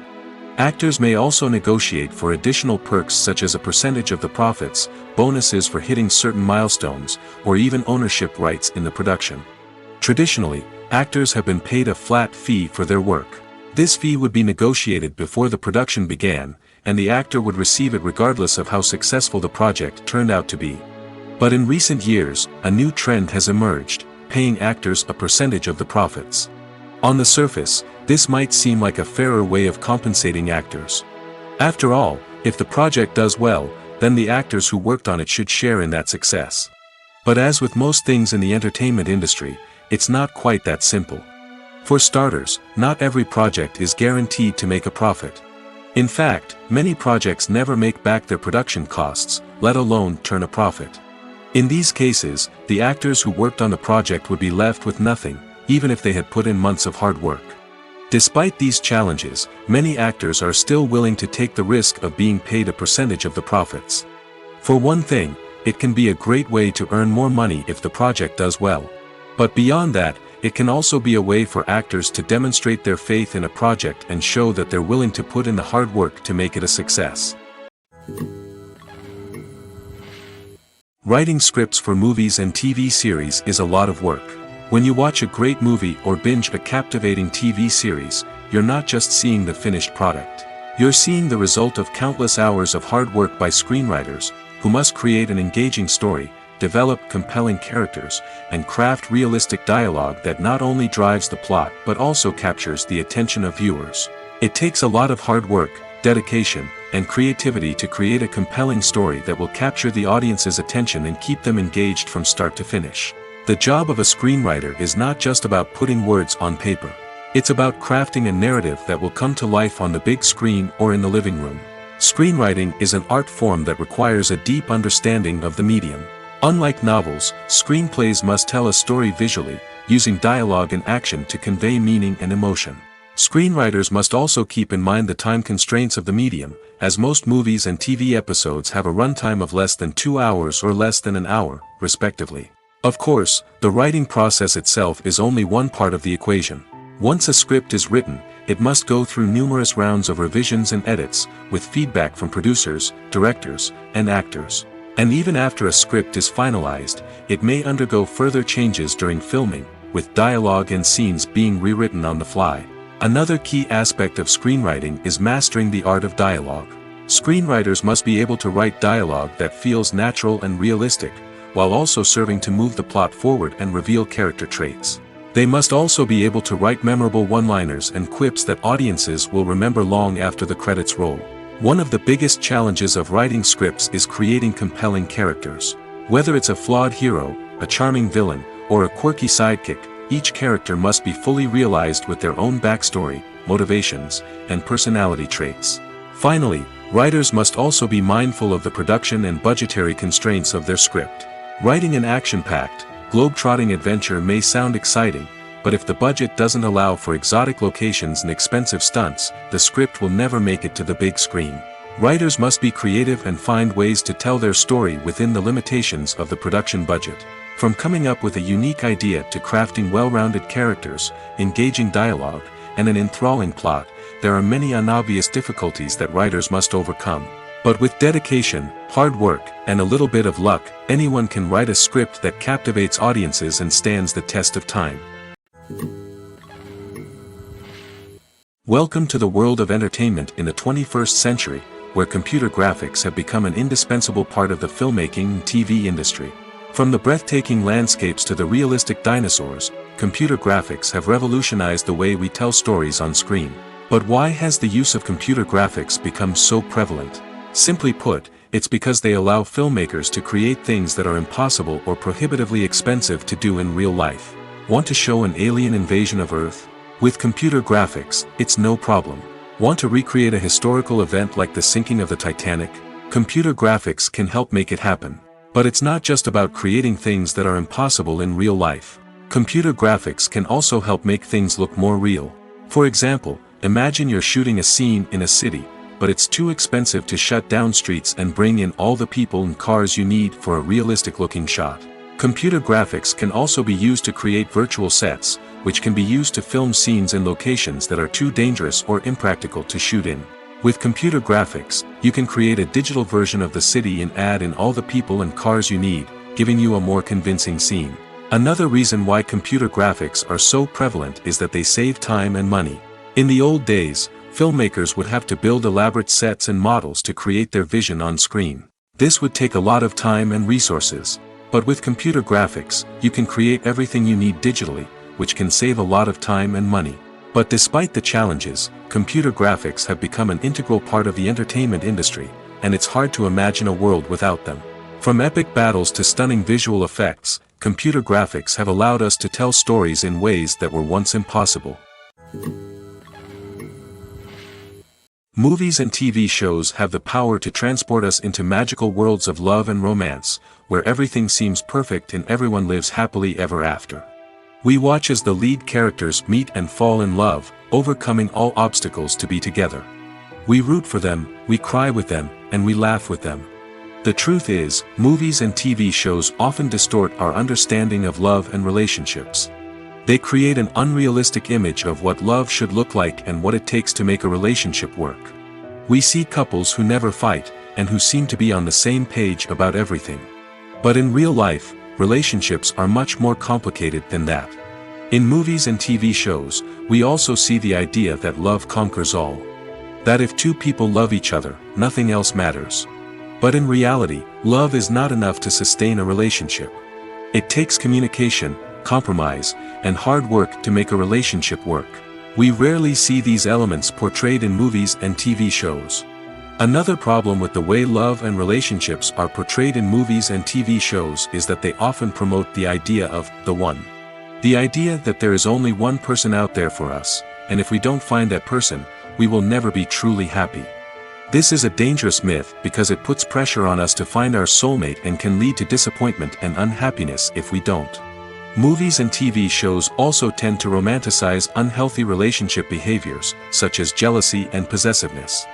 Actors may also negotiate for additional perks such as a percentage of the profits, bonuses for hitting certain milestones, or even ownership rights in the production. Traditionally, actors have been paid a flat fee for their work. This fee would be negotiated before the production began, and the actor would receive it regardless of how successful the project turned out to be. But in recent years, a new trend has emerged, paying actors a percentage of the profits. On the surface, this might seem like a fairer way of compensating actors. After all, if the project does well, then the actors who worked on it should share in that success. But as with most things in the entertainment industry, it's not quite that simple. For starters, not every project is guaranteed to make a profit. In fact, many projects never make back their production costs, let alone turn a profit. In these cases, the actors who worked on the project would be left with nothing, even if they had put in months of hard work. Despite these challenges, many actors are still willing to take the risk of being paid a percentage of the profits. For one thing, it can be a great way to earn more money if the project does well. But beyond that, it can also be a way for actors to demonstrate their faith in a project and show that they're willing to put in the hard work to make it a success. Writing scripts for movies and TV series is a lot of work. When you watch a great movie or binge a captivating TV series, you're not just seeing the finished product. You're seeing the result of countless hours of hard work by screenwriters, who must create an engaging story, develop compelling characters, and craft realistic dialogue that not only drives the plot but also captures the attention of viewers. It takes a lot of hard work, dedication, and creativity to create a compelling story that will capture the audience's attention and keep them engaged from start to finish. The job of a screenwriter is not just about putting words on paper. It's about crafting a narrative that will come to life on the big screen or in the living room. Screenwriting is an art form that requires a deep understanding of the medium. Unlike novels, screenplays must tell a story visually, using dialogue and action to convey meaning and emotion. Screenwriters must also keep in mind the time constraints of the medium, as most movies and TV episodes have a runtime of less than 2 hours or less than an hour, respectively. Of course, the writing process itself is only one part of the equation. Once a script is written, it must go through numerous rounds of revisions and edits, with feedback from producers, directors, and actors. And even after a script is finalized, it may undergo further changes during filming, with dialogue and scenes being rewritten on the fly. Another key aspect of screenwriting is mastering the art of dialogue. Screenwriters must be able to write dialogue that feels natural and realistic, while also serving to move the plot forward and reveal character traits. They must also be able to write memorable one-liners and quips that audiences will remember long after the credits roll. One of the biggest challenges of writing scripts is creating compelling characters. Whether it's a flawed hero, a charming villain, or a quirky sidekick, each character must be fully realized with their own backstory, motivations, and personality traits. Finally, writers must also be mindful of the production and budgetary constraints of their script. Writing an action-packed, globe-trotting adventure may sound exciting, but if the budget doesn't allow for exotic locations and expensive stunts, the script will never make it to the big screen. Writers must be creative and find ways to tell their story within the limitations of the production budget. From coming up with a unique idea to crafting well-rounded characters, engaging dialogue, and an enthralling plot, there are many unobvious difficulties that writers must overcome. But with dedication, hard work, and a little bit of luck, anyone can write a script that captivates audiences and stands the test of time. Welcome to the world of entertainment in the 21st century, where computer graphics have become an indispensable part of the filmmaking and TV industry. From the breathtaking landscapes to the realistic dinosaurs, computer graphics have revolutionized the way we tell stories on screen. But why has the use of computer graphics become so prevalent? Simply put, it's because they allow filmmakers to create things that are impossible or prohibitively expensive to do in real life. Want to show an alien invasion of Earth? With computer graphics, it's no problem. Want to recreate a historical event like the sinking of the Titanic? Computer graphics can help make it happen. But it's not just about creating things that are impossible in real life. Computer graphics can also help make things look more real. For example, imagine you're shooting a scene in a city, but it's too expensive to shut down streets and bring in all the people and cars you need for a realistic-looking shot. Computer graphics can also be used to create virtual sets, which can be used to film scenes in locations that are too dangerous or impractical to shoot in. With computer graphics, you can create a digital version of the city and add in all the people and cars you need, giving you a more convincing scene. Another reason why computer graphics are so prevalent is that they save time and money. In the old days, filmmakers would have to build elaborate sets and models to create their vision on screen. This would take a lot of time and resources. But with computer graphics, you can create everything you need digitally, which can save a lot of time and money. But despite the challenges, computer graphics have become an integral part of the entertainment industry, and it's hard to imagine a world without them. From epic battles to stunning visual effects, computer graphics have allowed us to tell stories in ways that were once impossible. Movies and TV shows have the power to transport us into magical worlds of love and romance, where everything seems perfect and everyone lives happily ever after. We watch as the lead characters meet and fall in love, overcoming all obstacles to be together. We root for them, we cry with them, and we laugh with them. The truth is, movies and TV shows often distort our understanding of love and relationships. They create an unrealistic image of what love should look like and what it takes to make a relationship work. We see couples who never fight, and who seem to be on the same page about everything. But in real life, relationships are much more complicated than that. In movies and TV shows, we also see the idea that love conquers all. That if two people love each other, nothing else matters. But in reality, love is not enough to sustain a relationship. It takes communication, compromise, and hard work to make a relationship work. We rarely see these elements portrayed in movies and TV shows. Another problem with the way love and relationships are portrayed in movies and TV shows is that they often promote the idea of the one. The idea that there is only one person out there for us, and if we don't find that person, we will never be truly happy. This is a dangerous myth because it puts pressure on us to find our soulmate and can lead to disappointment and unhappiness if we don't. Movies and TV shows also tend to romanticize unhealthy relationship behaviors, such as jealousy and possessiveness.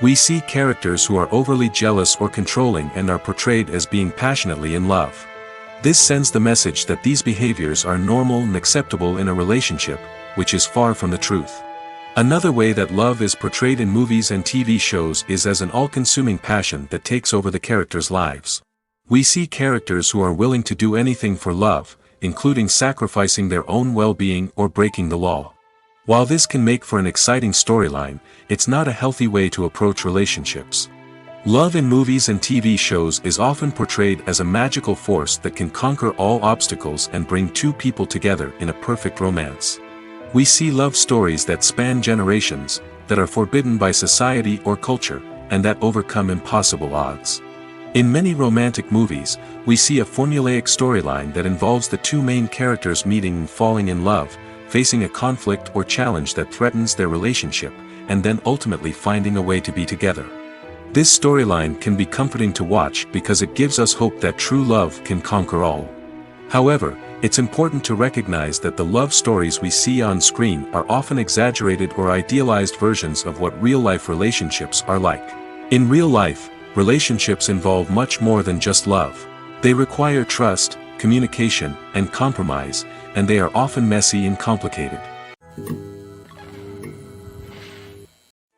We see characters who are overly jealous or controlling and are portrayed as being passionately in love. This sends the message that these behaviors are normal and acceptable in a relationship, which is far from the truth. Another way that love is portrayed in movies and TV shows is as an all-consuming passion that takes over the characters' lives. We see characters who are willing to do anything for love, including sacrificing their own well-being or breaking the law. While this can make for an exciting storyline, it's not a healthy way to approach relationships. Love in movies and TV shows is often portrayed as a magical force that can conquer all obstacles and bring two people together in a perfect romance. We see love stories that span generations, that are forbidden by society or culture, and that overcome impossible odds. In many romantic movies, we see a formulaic storyline that involves the two main characters meeting and falling in love, facing a conflict or challenge that threatens their relationship, and then ultimately finding a way to be together. This storyline can be comforting to watch because it gives us hope that true love can conquer all. However, it's important to recognize that the love stories we see on screen are often exaggerated or idealized versions of what real-life relationships are like. In real life, relationships involve much more than just love. They require trust, communication, and compromise, and they are often messy and complicated.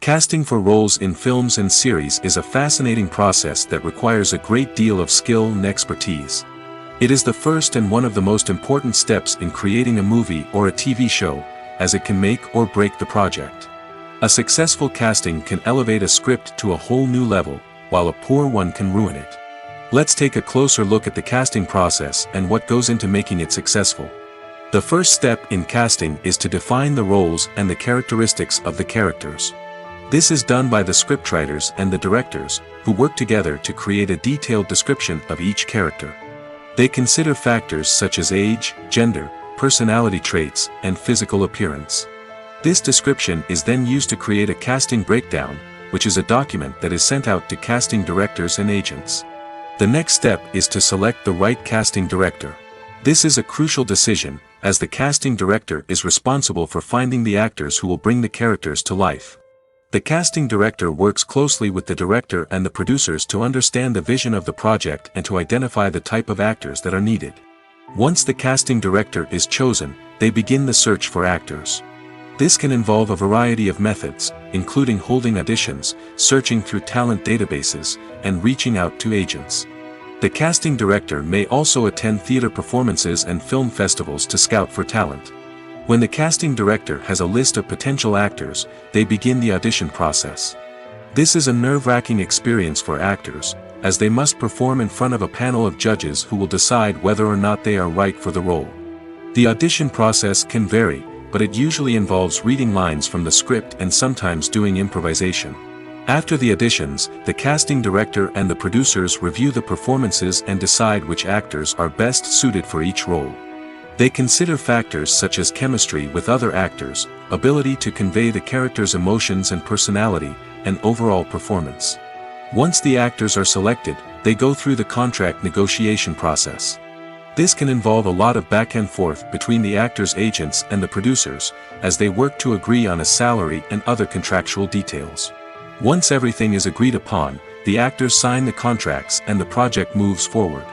Casting for roles in films and series is a fascinating process that requires a great deal of skill and expertise. It is the first and one of the most important steps in creating a movie or a TV show, as it can make or break the project. A successful casting can elevate a script to a whole new level, while a poor one can ruin it. Let's take a closer look at the casting process and what goes into making it successful. The first step in casting is to define the roles and the characteristics of the characters. This is done by the scriptwriters and the directors, who work together to create a detailed description of each character. They consider factors such as age, gender, personality traits, and physical appearance. This description is then used to create a casting breakdown, which is a document that is sent out to casting directors and agents. The next step is to select the right casting director. This is a crucial decision, as the casting director is responsible for finding the actors who will bring the characters to life. The casting director works closely with the director and the producers to understand the vision of the project and to identify the type of actors that are needed. Once the casting director is chosen, they begin the search for actors. This can involve a variety of methods, including holding auditions, searching through talent databases, and reaching out to agents. The casting director may also attend theater performances and film festivals to scout for talent. When the casting director has a list of potential actors, they begin the audition process. This is a nerve-wracking experience for actors, as they must perform in front of a panel of judges who will decide whether or not they are right for the role. The audition process can vary, but it usually involves reading lines from the script and sometimes doing improvisation. After the auditions, the casting director and the producers review the performances and decide which actors are best suited for each role. They consider factors such as chemistry with other actors, ability to convey the character's emotions and personality, and overall performance. Once the actors are selected, they go through the contract negotiation process. This can involve a lot of back and forth between the actors' agents and the producers, as they work to agree on a salary and other contractual details. Once everything is agreed upon, the actors sign the contracts and the project moves forward.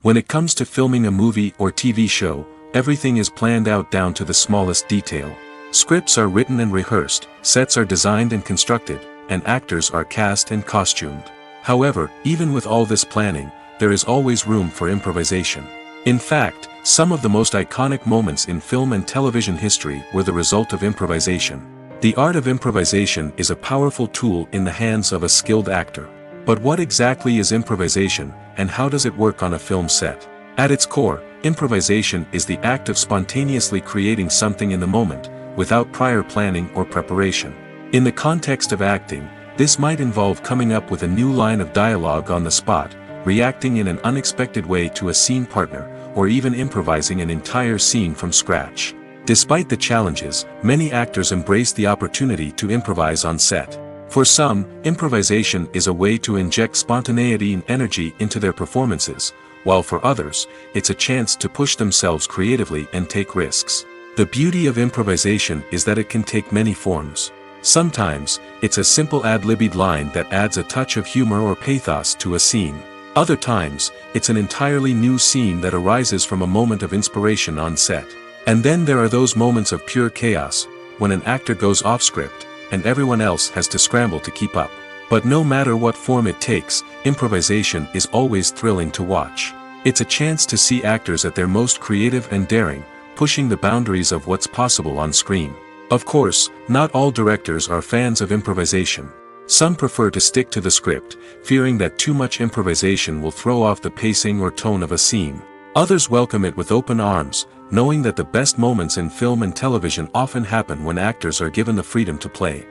When it comes to filming a movie or TV show, everything is planned out down to the smallest detail. Scripts are written and rehearsed, sets are designed and constructed, and actors are cast and costumed. However, even with all this planning, there is always room for improvisation. In fact, some of the most iconic moments in film and television history were the result of improvisation. The art of improvisation is a powerful tool in the hands of a skilled actor. But what exactly is improvisation, and how does it work on a film set? At its core, improvisation is the act of spontaneously creating something in the moment, without prior planning or preparation. In the context of acting, this might involve coming up with a new line of dialogue on the spot, reacting in an unexpected way to a scene partner, or even improvising an entire scene from scratch. Despite the challenges, many actors embrace the opportunity to improvise on set. For some, improvisation is a way to inject spontaneity and energy into their performances, while for others, it's a chance to push themselves creatively and take risks. The beauty of improvisation is that it can take many forms. Sometimes, it's a simple ad-libbed line that adds a touch of humor or pathos to a scene. Other times, it's an entirely new scene that arises from a moment of inspiration on set. And then there are those moments of pure chaos, when an actor goes off script, and everyone else has to scramble to keep up. But no matter what form it takes, improvisation is always thrilling to watch. It's a chance to see actors at their most creative and daring, pushing the boundaries of what's possible on screen. Of course, not all directors are fans of improvisation. Some prefer to stick to the script, fearing that too much improvisation will throw off the pacing or tone of a scene. Others welcome it with open arms, knowing that the best moments in film and television often happen when actors are given the freedom to play.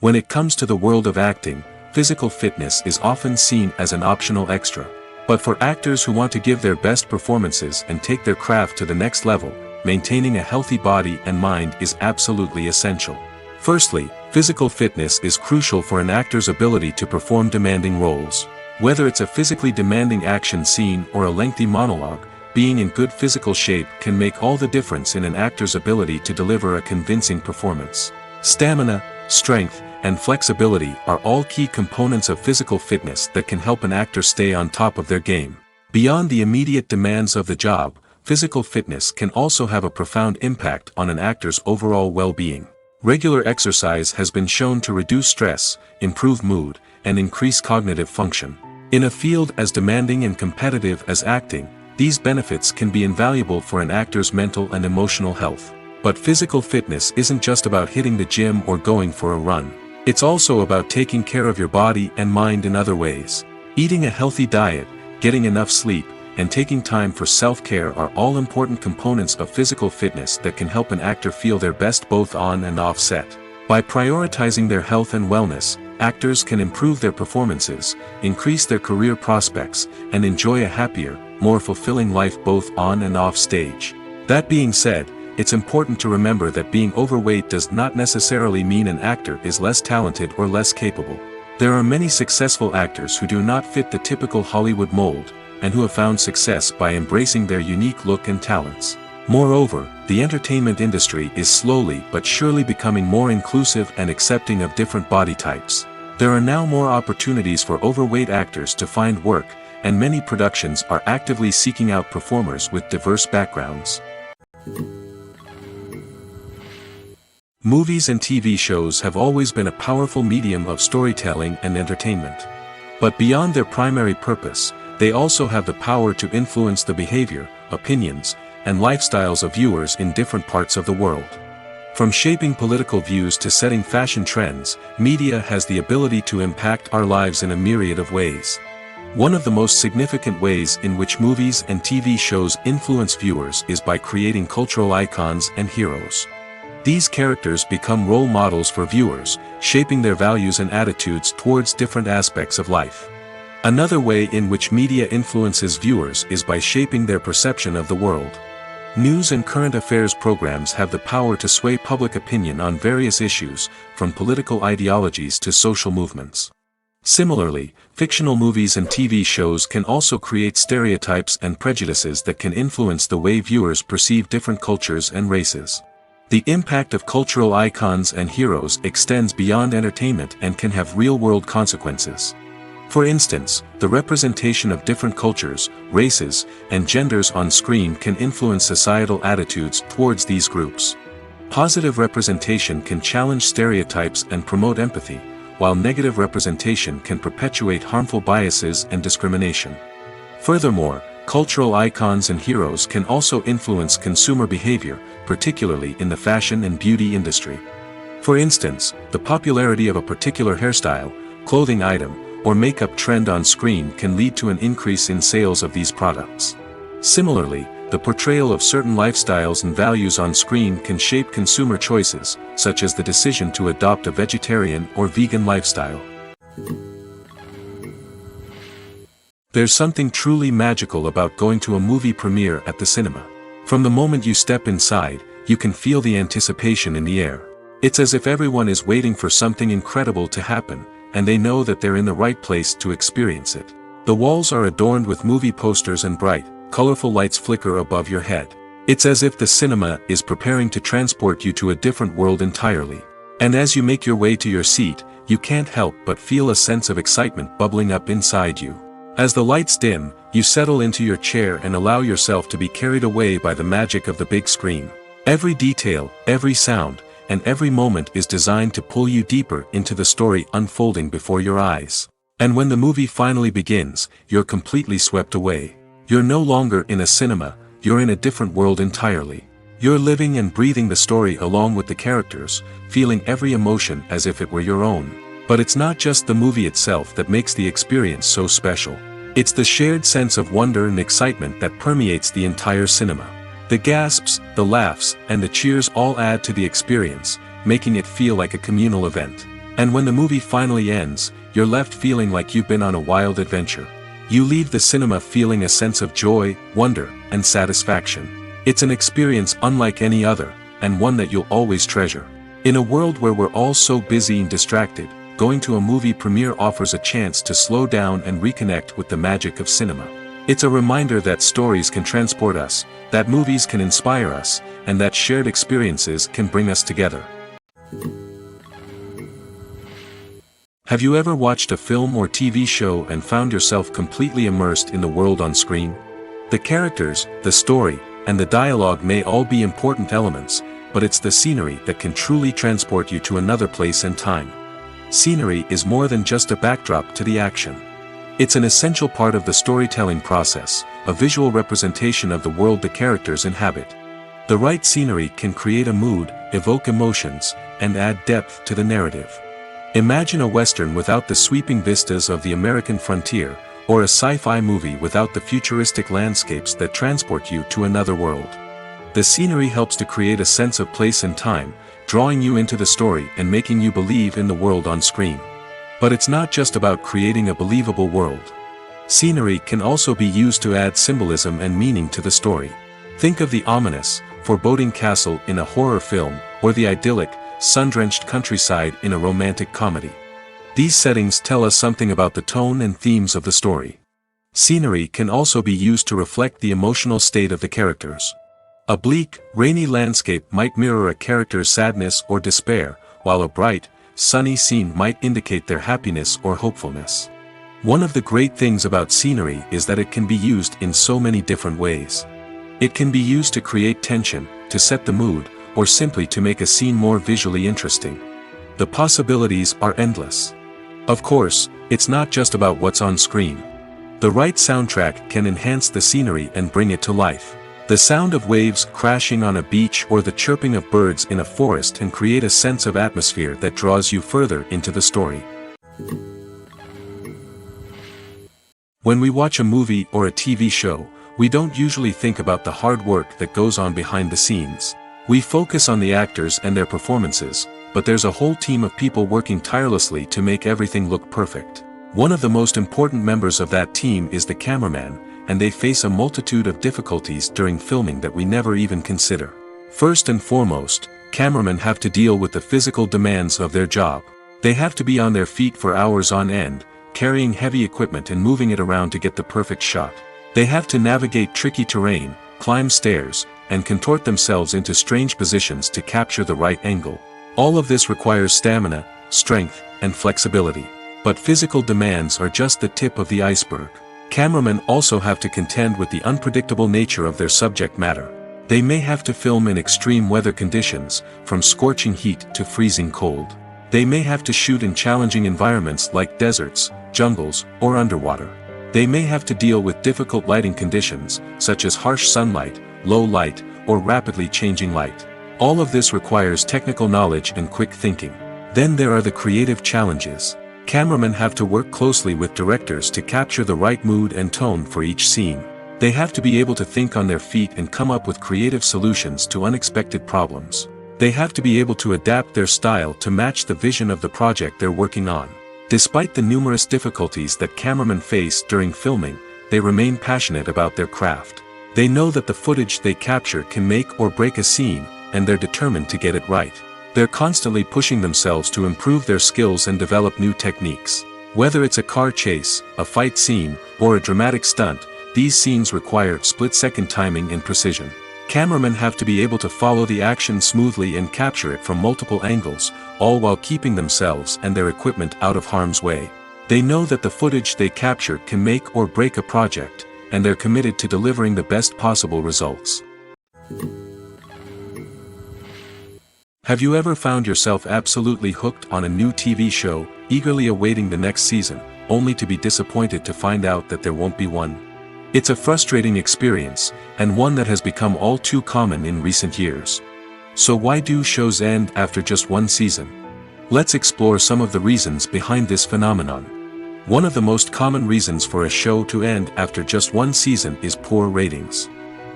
When it comes to the world of acting, physical fitness is often seen as an optional extra. But for actors who want to give their best performances and take their craft to the next level, maintaining a healthy body and mind is absolutely essential. Firstly, physical fitness is crucial for an actor's ability to perform demanding roles. Whether it's a physically demanding action scene or a lengthy monologue, being in good physical shape can make all the difference in an actor's ability to deliver a convincing performance. Stamina, strength, and flexibility are all key components of physical fitness that can help an actor stay on top of their game. Beyond the immediate demands of the job, physical fitness can also have a profound impact on an actor's overall well-being. Regular exercise has been shown to reduce stress, improve mood, and increase cognitive function. In a field as demanding and competitive as acting, these benefits can be invaluable for an actor's mental and emotional health. But physical fitness isn't just about hitting the gym or going for a run. It's also about taking care of your body and mind in other ways. Eating a healthy diet, getting enough sleep, and taking time for self-care are all important components of physical fitness that can help an actor feel their best both on and off set. By prioritizing their health and wellness, actors can improve their performances, increase their career prospects, and enjoy a happier, more fulfilling life both on and off stage. That being said, it's important to remember that being overweight does not necessarily mean an actor is less talented or less capable. There are many successful actors who do not fit the typical Hollywood mold, and who have found success by embracing their unique look and talents. Moreover, the entertainment industry is slowly but surely becoming more inclusive and accepting of different body types. There are now more opportunities for overweight actors to find work, and many productions are actively seeking out performers with diverse backgrounds. Movies and TV shows have always been a powerful medium of storytelling and entertainment. But beyond their primary purpose, they also have the power to influence the behavior, opinions, and lifestyles of viewers in different parts of the world. From shaping political views to setting fashion trends, media has the ability to impact our lives in a myriad of ways. One of the most significant ways in which movies and TV shows influence viewers is by creating cultural icons and heroes. These characters become role models for viewers, shaping their values and attitudes towards different aspects of life. Another way in which media influences viewers is by shaping their perception of the world. News and current affairs programs have the power to sway public opinion on various issues, from political ideologies to social movements. Similarly, fictional movies and TV shows can also create stereotypes and prejudices that can influence the way viewers perceive different cultures and races. The impact of cultural icons and heroes extends beyond entertainment and can have real-world consequences. For instance, the representation of different cultures, races, and genders on screen can influence societal attitudes towards these groups. Positive representation can challenge stereotypes and promote empathy, while negative representation can perpetuate harmful biases and discrimination. Furthermore, cultural icons and heroes can also influence consumer behavior, particularly in the fashion and beauty industry. For instance, the popularity of a particular hairstyle, clothing item, or makeup trend on screen can lead to an increase in sales of these products. Similarly, the portrayal of certain lifestyles and values on screen can shape consumer choices, such as the decision to adopt a vegetarian or vegan lifestyle. There's something truly magical about going to a movie premiere at the cinema. From the moment you step inside, you can feel the anticipation in the air. It's as if everyone is waiting for something incredible to happen, and they know that they're in the right place to experience it. The walls are adorned with movie posters and bright, colorful lights flicker above your head. It's as if the cinema is preparing to transport you to a different world entirely. And as you make your way to your seat, you can't help but feel a sense of excitement bubbling up inside you. As the lights dim, you settle into your chair and allow yourself to be carried away by the magic of the big screen. Every detail, every sound, and every moment is designed to pull you deeper into the story unfolding before your eyes. And when the movie finally begins, you're completely swept away. You're no longer in a cinema, you're in a different world entirely. You're living and breathing the story along with the characters, feeling every emotion as if it were your own. But it's not just the movie itself that makes the experience so special. It's the shared sense of wonder and excitement that permeates the entire cinema. The gasps, the laughs, and the cheers all add to the experience, making it feel like a communal event. And when the movie finally ends, you're left feeling like you've been on a wild adventure. You leave the cinema feeling a sense of joy, wonder, and satisfaction. It's an experience unlike any other, and one that you'll always treasure. In a world where we're all so busy and distracted, going to a movie premiere offers a chance to slow down and reconnect with the magic of cinema. It's a reminder that stories can transport us, that movies can inspire us, and that shared experiences can bring us together. Have you ever watched a film or TV show and found yourself completely immersed in the world on screen? The characters, the story, and the dialogue may all be important elements, but it's the scenery that can truly transport you to another place and time. Scenery is more than just a backdrop to the action. It's an essential part of the storytelling process, a visual representation of the world the characters inhabit. The right scenery can create a mood, evoke emotions, and add depth to the narrative. Imagine a Western without the sweeping vistas of the American frontier, or a sci-fi movie without the futuristic landscapes that transport you to another world. The scenery helps to create a sense of place and time, drawing you into the story and making you believe in the world on screen. But it's not just about creating a believable world. Scenery can also be used to add symbolism and meaning to the story. Think of the ominous, foreboding castle in a horror film, or the idyllic, sun-drenched countryside in a romantic comedy. These settings tell us something about the tone and themes of the story. Scenery can also be used to reflect the emotional state of the characters. A bleak, rainy landscape might mirror a character's sadness or despair, while a bright, sunny scene might indicate their happiness or hopefulness. One of the great things about scenery is that it can be used in so many different ways. It can be used to create tension, to set the mood, or simply to make a scene more visually interesting. The possibilities are endless. Of course, it's not just about what's on screen. The right soundtrack can enhance the scenery and bring it to life. The sound of waves crashing on a beach or the chirping of birds in a forest can create a sense of atmosphere that draws you further into the story. When we watch a movie or a TV show, we don't usually think about the hard work that goes on behind the scenes. We focus on the actors and their performances, but there's a whole team of people working tirelessly to make everything look perfect. One of the most important members of that team is the cameraman, and they face a multitude of difficulties during filming that we never even consider. First and foremost, cameramen have to deal with the physical demands of their job. They have to be on their feet for hours on end, carrying heavy equipment and moving it around to get the perfect shot. They have to navigate tricky terrain, climb stairs, and contort themselves into strange positions to capture the right angle. All of this requires stamina, strength, and flexibility. But physical demands are just the tip of the iceberg. Cameramen also have to contend with the unpredictable nature of their subject matter. They may have to film in extreme weather conditions, from scorching heat to freezing cold. They may have to shoot in challenging environments like deserts, jungles, or underwater. They may have to deal with difficult lighting conditions, such as harsh sunlight, low light, or rapidly changing light. All of this requires technical knowledge and quick thinking. Then there are the creative challenges. Cameramen have to work closely with directors to capture the right mood and tone for each scene. They have to be able to think on their feet and come up with creative solutions to unexpected problems. They have to be able to adapt their style to match the vision of the project they're working on. Despite the numerous difficulties that cameramen face during filming, they remain passionate about their craft. They know that the footage they capture can make or break a scene, and they're determined to get it right. They're constantly pushing themselves to improve their skills and develop new techniques. Whether it's a car chase, a fight scene, or a dramatic stunt, these scenes require split-second timing and precision. Cameramen have to be able to follow the action smoothly and capture it from multiple angles, all while keeping themselves and their equipment out of harm's way. They know that the footage they capture can make or break a project, and they're committed to delivering the best possible results. Have you ever found yourself absolutely hooked on a new TV show, eagerly awaiting the next season, only to be disappointed to find out that there won't be one? It's a frustrating experience, and one that has become all too common in recent years. So why do shows end after just one season? Let's explore some of the reasons behind this phenomenon. One of the most common reasons for a show to end after just one season is poor ratings.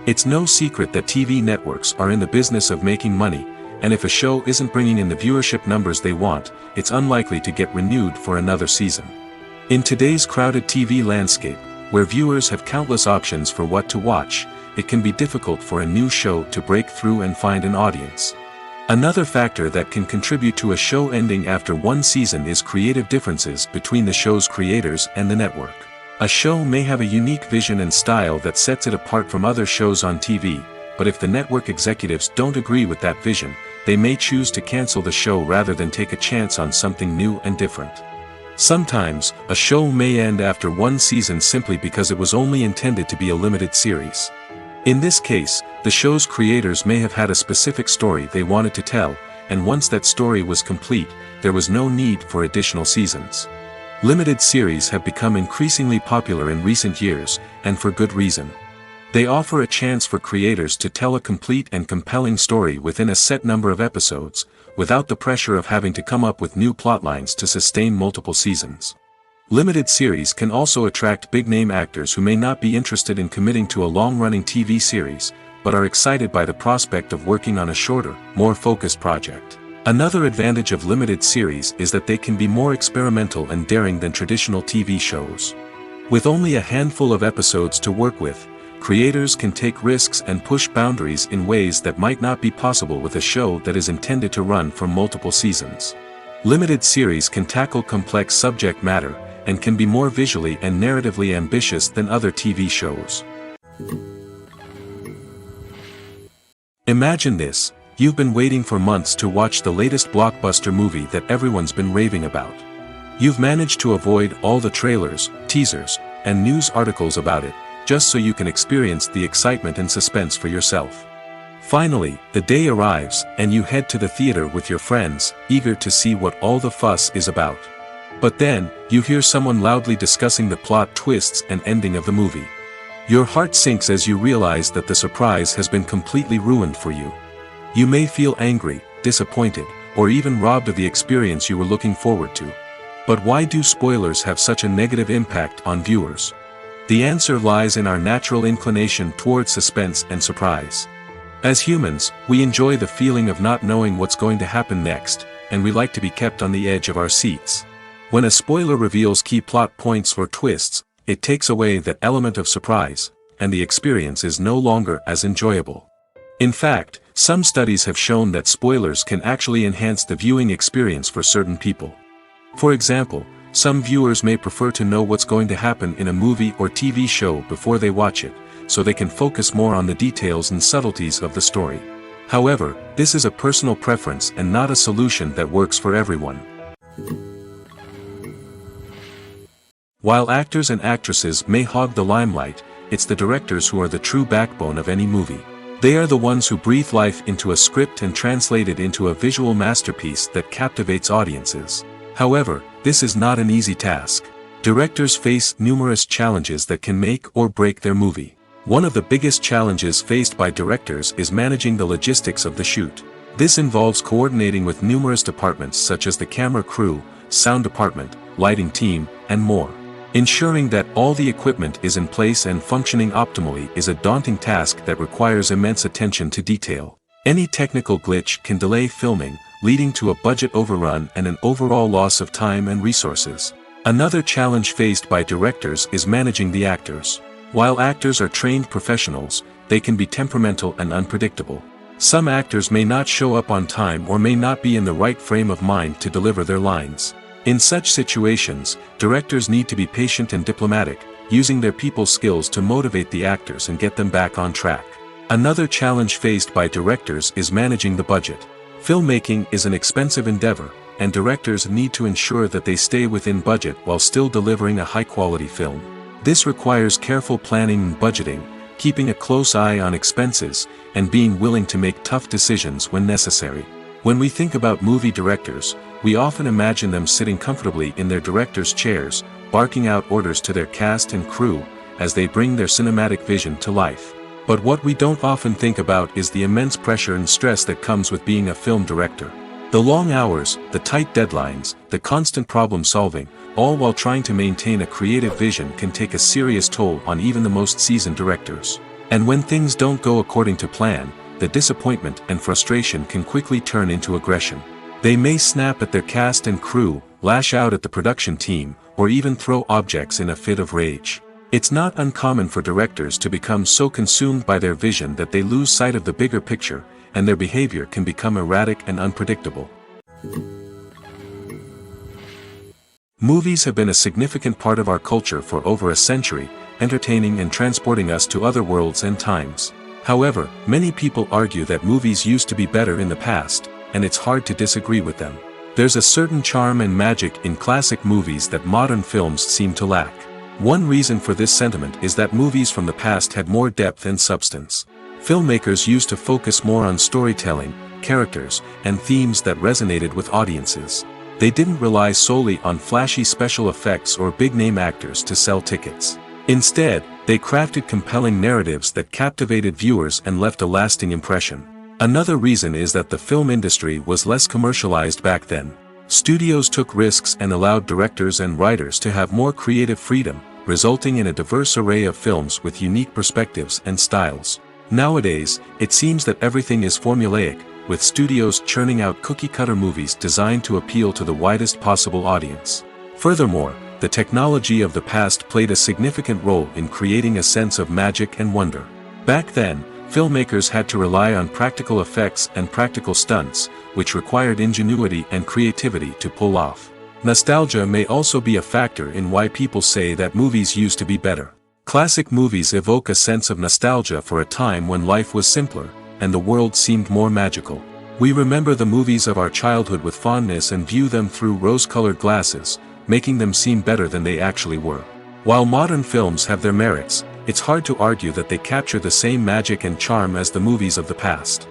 It's no secret that TV networks are in the business of making money, and if a show isn't bringing in the viewership numbers they want, it's unlikely to get renewed for another season. In today's crowded TV landscape, where viewers have countless options for what to watch, it can be difficult for a new show to break through and find an audience. Another factor that can contribute to a show ending after one season is creative differences between the show's creators and the network. A show may have a unique vision and style that sets it apart from other shows on TV, but if the network executives don't agree with that vision, they may choose to cancel the show rather than take a chance on something new and different. Sometimes, a show may end after one season simply because it was only intended to be a limited series. In this case, the show's creators may have had a specific story they wanted to tell, and once that story was complete, there was no need for additional seasons. Limited series have become increasingly popular in recent years, and for good reason. They offer a chance for creators to tell a complete and compelling story within a set number of episodes, without the pressure of having to come up with new plotlines to sustain multiple seasons. Limited series can also attract big-name actors who may not be interested in committing to a long-running TV series, but are excited by the prospect of working on a shorter, more focused project. Another advantage of limited series is that they can be more experimental and daring than traditional TV shows. With only a handful of episodes to work with, creators can take risks and push boundaries in ways that might not be possible with a show that is intended to run for multiple seasons. Limited series can tackle complex subject matter, and can be more visually and narratively ambitious than other TV shows. Imagine this: you've been waiting for months to watch the latest blockbuster movie that everyone's been raving about. You've managed to avoid all the trailers, teasers, and news articles about it, just so you can experience the excitement and suspense for yourself. Finally, the day arrives, and you head to the theater with your friends, eager to see what all the fuss is about. But then, you hear someone loudly discussing the plot twists and ending of the movie. Your heart sinks as you realize that the surprise has been completely ruined for you. You may feel angry, disappointed, or even robbed of the experience you were looking forward to. But why do spoilers have such a negative impact on viewers? The answer lies in our natural inclination towards suspense and surprise. As humans, we enjoy the feeling of not knowing what's going to happen next, and we like to be kept on the edge of our seats. When a spoiler reveals key plot points or twists, it takes away that element of surprise, and the experience is no longer as enjoyable. In fact, some studies have shown that spoilers can actually enhance the viewing experience for certain people. For example, some viewers may prefer to know what's going to happen in a movie or TV show before they watch it, so they can focus more on the details and subtleties of the story. However, this is a personal preference and not a solution that works for everyone. While actors and actresses may hog the limelight, it's the directors who are the true backbone of any movie. They are the ones who breathe life into a script and translate it into a visual masterpiece that captivates audiences. However, this is not an easy task. Directors face numerous challenges that can make or break their movie. One of the biggest challenges faced by directors is managing the logistics of the shoot. This involves coordinating with numerous departments such as the camera crew, sound department, lighting team, and more. Ensuring that all the equipment is in place and functioning optimally is a daunting task that requires immense attention to detail. Any technical glitch can delay filming, leading to a budget overrun and an overall loss of time and resources. Another challenge faced by directors is managing the actors. While actors are trained professionals, they can be temperamental and unpredictable. Some actors may not show up on time or may not be in the right frame of mind to deliver their lines. In such situations, directors need to be patient and diplomatic, using their people skills to motivate the actors and get them back on track. Another challenge faced by directors is managing the budget. Filmmaking is an expensive endeavor, and directors need to ensure that they stay within budget while still delivering a high-quality film. This requires careful planning and budgeting, keeping a close eye on expenses, and being willing to make tough decisions when necessary. When we think about movie directors, we often imagine them sitting comfortably in their director's chairs, barking out orders to their cast and crew, as they bring their cinematic vision to life. But what we don't often think about is the immense pressure and stress that comes with being a film director. The long hours, the tight deadlines, the constant problem solving, all while trying to maintain a creative vision can take a serious toll on even the most seasoned directors. And when things don't go according to plan, the disappointment and frustration can quickly turn into aggression. They may snap at their cast and crew, lash out at the production team, or even throw objects in a fit of rage. It's not uncommon for directors to become so consumed by their vision that they lose sight of the bigger picture, and their behavior can become erratic and unpredictable. Movies have been a significant part of our culture for over a century, entertaining and transporting us to other worlds and times. However, many people argue that movies used to be better in the past, and it's hard to disagree with them. There's a certain charm and magic in classic movies that modern films seem to lack. One reason for this sentiment is that movies from the past had more depth and substance. Filmmakers used to focus more on storytelling, characters, and themes that resonated with audiences. They didn't rely solely on flashy special effects or big-name actors to sell tickets. Instead, they crafted compelling narratives that captivated viewers and left a lasting impression. Another reason is that the film industry was less commercialized back then. Studios took risks and allowed directors and writers to have more creative freedom, resulting in a diverse array of films with unique perspectives and styles. Nowadays, it seems that everything is formulaic, with studios churning out cookie-cutter movies designed to appeal to the widest possible audience. Furthermore, the technology of the past played a significant role in creating a sense of magic and wonder. Back then, filmmakers had to rely on practical effects and practical stunts, which required ingenuity and creativity to pull off. Nostalgia may also be a factor in why people say that movies used to be better. Classic movies evoke a sense of nostalgia for a time when life was simpler, and the world seemed more magical. We remember the movies of our childhood with fondness and view them through rose-colored glasses, making them seem better than they actually were. While modern films have their merits, it's hard to argue that they capture the same magic and charm as the movies of the past.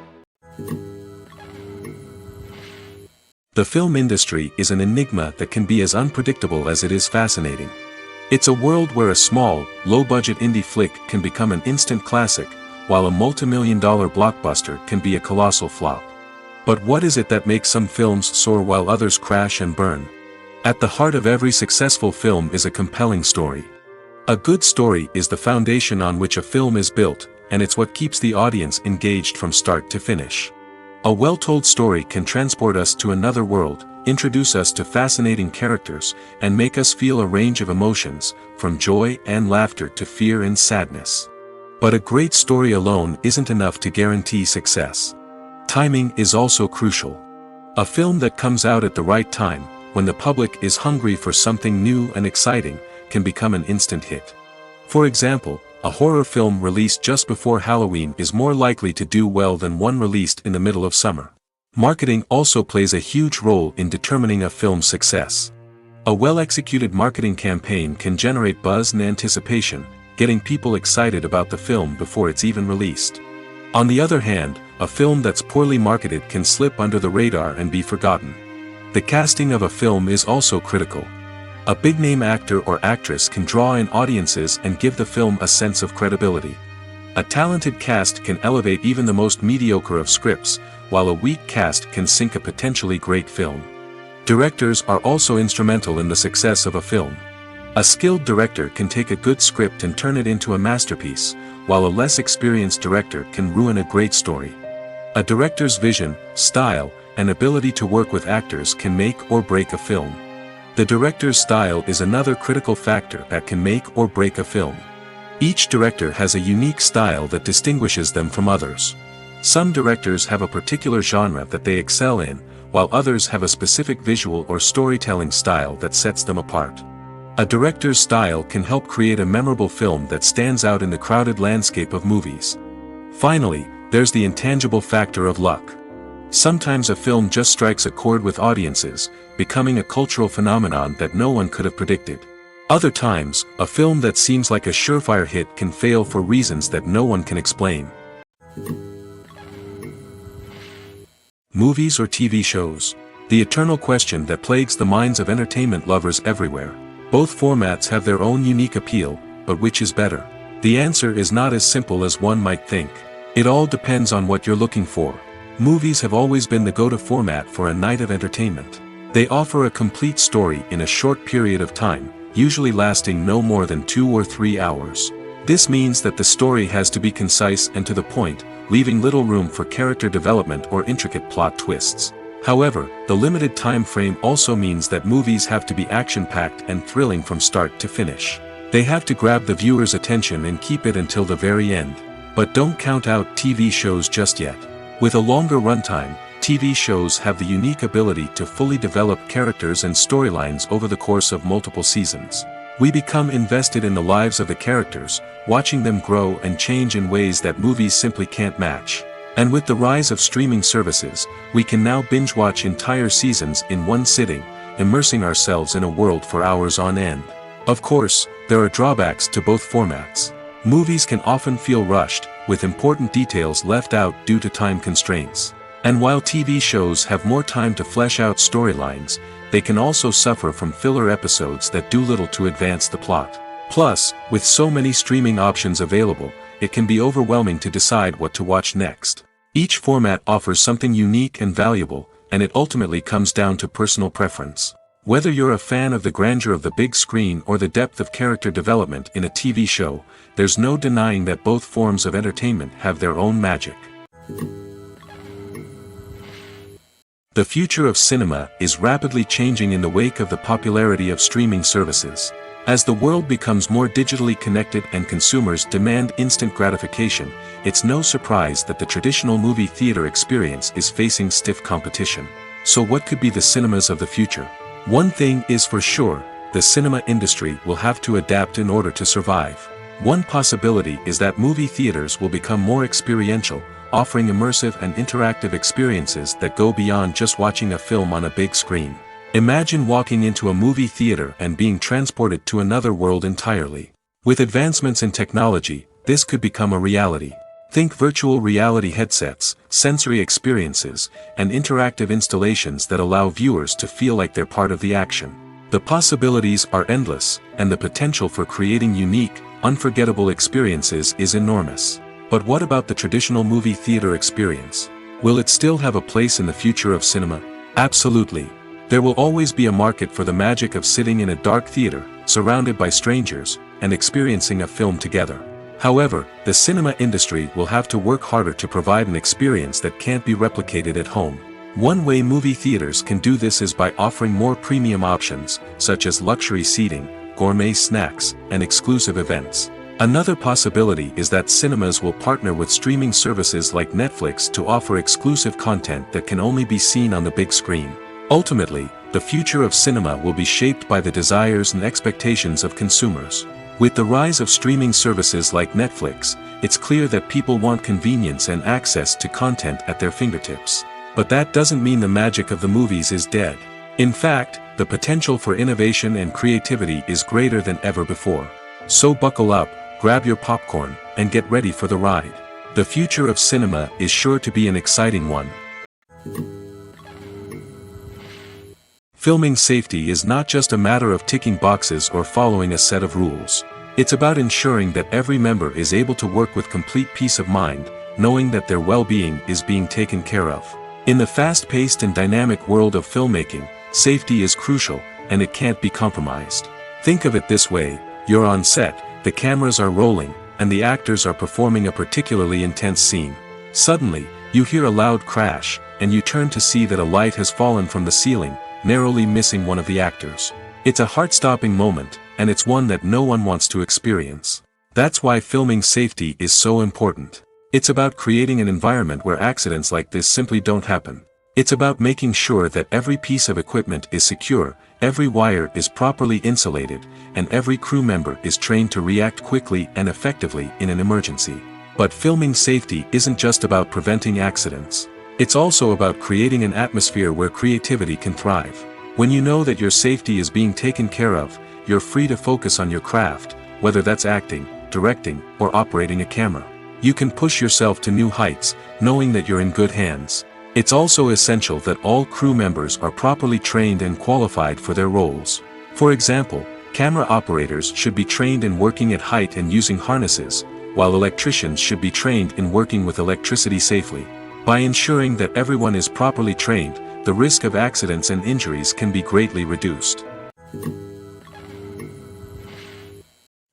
The film industry is an enigma that can be as unpredictable as it is fascinating. It's a world where a small, low-budget indie flick can become an instant classic, while a multi-million-dollar blockbuster can be a colossal flop. But what is it that makes some films soar while others crash and burn? At the heart of every successful film is a compelling story. A good story is the foundation on which a film is built, and it's what keeps the audience engaged from start to finish. A well-told story can transport us to another world, introduce us to fascinating characters, and make us feel a range of emotions, from joy and laughter to fear and sadness. But a great story alone isn't enough to guarantee success. Timing is also crucial. A film that comes out at the right time, when the public is hungry for something new and exciting, can become an instant hit. For example, a horror film released just before Halloween is more likely to do well than one released in the middle of summer. Marketing also plays a huge role in determining a film's success. A well-executed marketing campaign can generate buzz and anticipation, getting people excited about the film before it's even released. On the other hand, a film that's poorly marketed can slip under the radar and be forgotten. The casting of a film is also critical. A big-name actor or actress can draw in audiences and give the film a sense of credibility. A talented cast can elevate even the most mediocre of scripts, while a weak cast can sink a potentially great film. Directors are also instrumental in the success of a film. A skilled director can take a good script and turn it into a masterpiece, while a less experienced director can ruin a great story. A director's vision, style, and ability to work with actors can make or break a film. The director's style is another critical factor that can make or break a film. Each director has a unique style that distinguishes them from others. Some directors have a particular genre that they excel in, while others have a specific visual or storytelling style that sets them apart. A director's style can help create a memorable film that stands out in the crowded landscape of movies. Finally, there's the intangible factor of luck. Sometimes a film just strikes a chord with audiences, becoming a cultural phenomenon that no one could have predicted. Other times, a film that seems like a surefire hit can fail for reasons that no one can explain. Movies or TV shows? The eternal question that plagues the minds of entertainment lovers everywhere. Both formats have their own unique appeal, but which is better? The answer is not as simple as one might think. It all depends on what you're looking for. Movies have always been the go-to format for a night of entertainment. They offer a complete story in a short period of time, usually lasting no more than 2 or 3 hours. This means that the story has to be concise and to the point, leaving little room for character development or intricate plot twists. However, the limited time frame also means that movies have to be action-packed and thrilling from start to finish. They have to grab the viewer's attention and keep it until the very end. But don't count out TV shows just yet. With a longer runtime, TV shows have the unique ability to fully develop characters and storylines over the course of multiple seasons. We become invested in the lives of the characters, watching them grow and change in ways that movies simply can't match. And with the rise of streaming services, we can now binge-watch entire seasons in one sitting, immersing ourselves in a world for hours on end. Of course, there are drawbacks to both formats. Movies can often feel rushed, with important details left out due to time constraints. And while TV shows have more time to flesh out storylines, they can also suffer from filler episodes that do little to advance the plot. Plus, with so many streaming options available, it can be overwhelming to decide what to watch next. Each format offers something unique and valuable, and it ultimately comes down to personal preference. Whether you're a fan of the grandeur of the big screen or the depth of character development in a TV show, there's no denying that both forms of entertainment have their own magic. The future of cinema is rapidly changing in the wake of the popularity of streaming services. As the world becomes more digitally connected and consumers demand instant gratification, it's no surprise that the traditional movie theater experience is facing stiff competition. So what could be the cinemas of the future? One thing is for sure, the cinema industry will have to adapt in order to survive. One possibility is that movie theaters will become more experiential, offering immersive and interactive experiences that go beyond just watching a film on a big screen. Imagine walking into a movie theater and being transported to another world entirely. With advancements in technology, this could become a reality. Think virtual reality headsets, sensory experiences, and interactive installations that allow viewers to feel like they're part of the action. The possibilities are endless, and the potential for creating unique, unforgettable experiences is enormous. But what about the traditional movie theater experience? Will it still have a place in the future of cinema? Absolutely. There will always be a market for the magic of sitting in a dark theater, surrounded by strangers, and experiencing a film together. However, the cinema industry will have to work harder to provide an experience that can't be replicated at home. One way movie theaters can do this is by offering more premium options, such as luxury seating, gourmet snacks, and exclusive events. Another possibility is that cinemas will partner with streaming services like Netflix to offer exclusive content that can only be seen on the big screen. Ultimately, the future of cinema will be shaped by the desires and expectations of consumers. With the rise of streaming services like Netflix, it's clear that people want convenience and access to content at their fingertips. But that doesn't mean the magic of the movies is dead. In fact, the potential for innovation and creativity is greater than ever before. So buckle up, grab your popcorn, and get ready for the ride. The future of cinema is sure to be an exciting one. Filming safety is not just a matter of ticking boxes or following a set of rules. It's about ensuring that every member is able to work with complete peace of mind, knowing that their well-being is being taken care of. In the fast-paced and dynamic world of filmmaking, safety is crucial, and it can't be compromised. Think of it this way: you're on set, the cameras are rolling, and the actors are performing a particularly intense scene. Suddenly, you hear a loud crash, and you turn to see that a light has fallen from the ceiling, narrowly missing one of the actors. It's a heart-stopping moment, and it's one that no one wants to experience. That's why filming safety is so important. It's about creating an environment where accidents like this simply don't happen. It's about making sure that every piece of equipment is secure, every wire is properly insulated, and every crew member is trained to react quickly and effectively in an emergency. But filming safety isn't just about preventing accidents. It's also about creating an atmosphere where creativity can thrive. When you know that your safety is being taken care of, you're free to focus on your craft, whether that's acting, directing, or operating a camera. You can push yourself to new heights, knowing that you're in good hands. It's also essential that all crew members are properly trained and qualified for their roles. For example, Camera operators should be trained in working at height and using harnesses, while electricians should be trained in working with electricity safely. By ensuring that everyone is properly trained, the risk of accidents and injuries can be greatly reduced.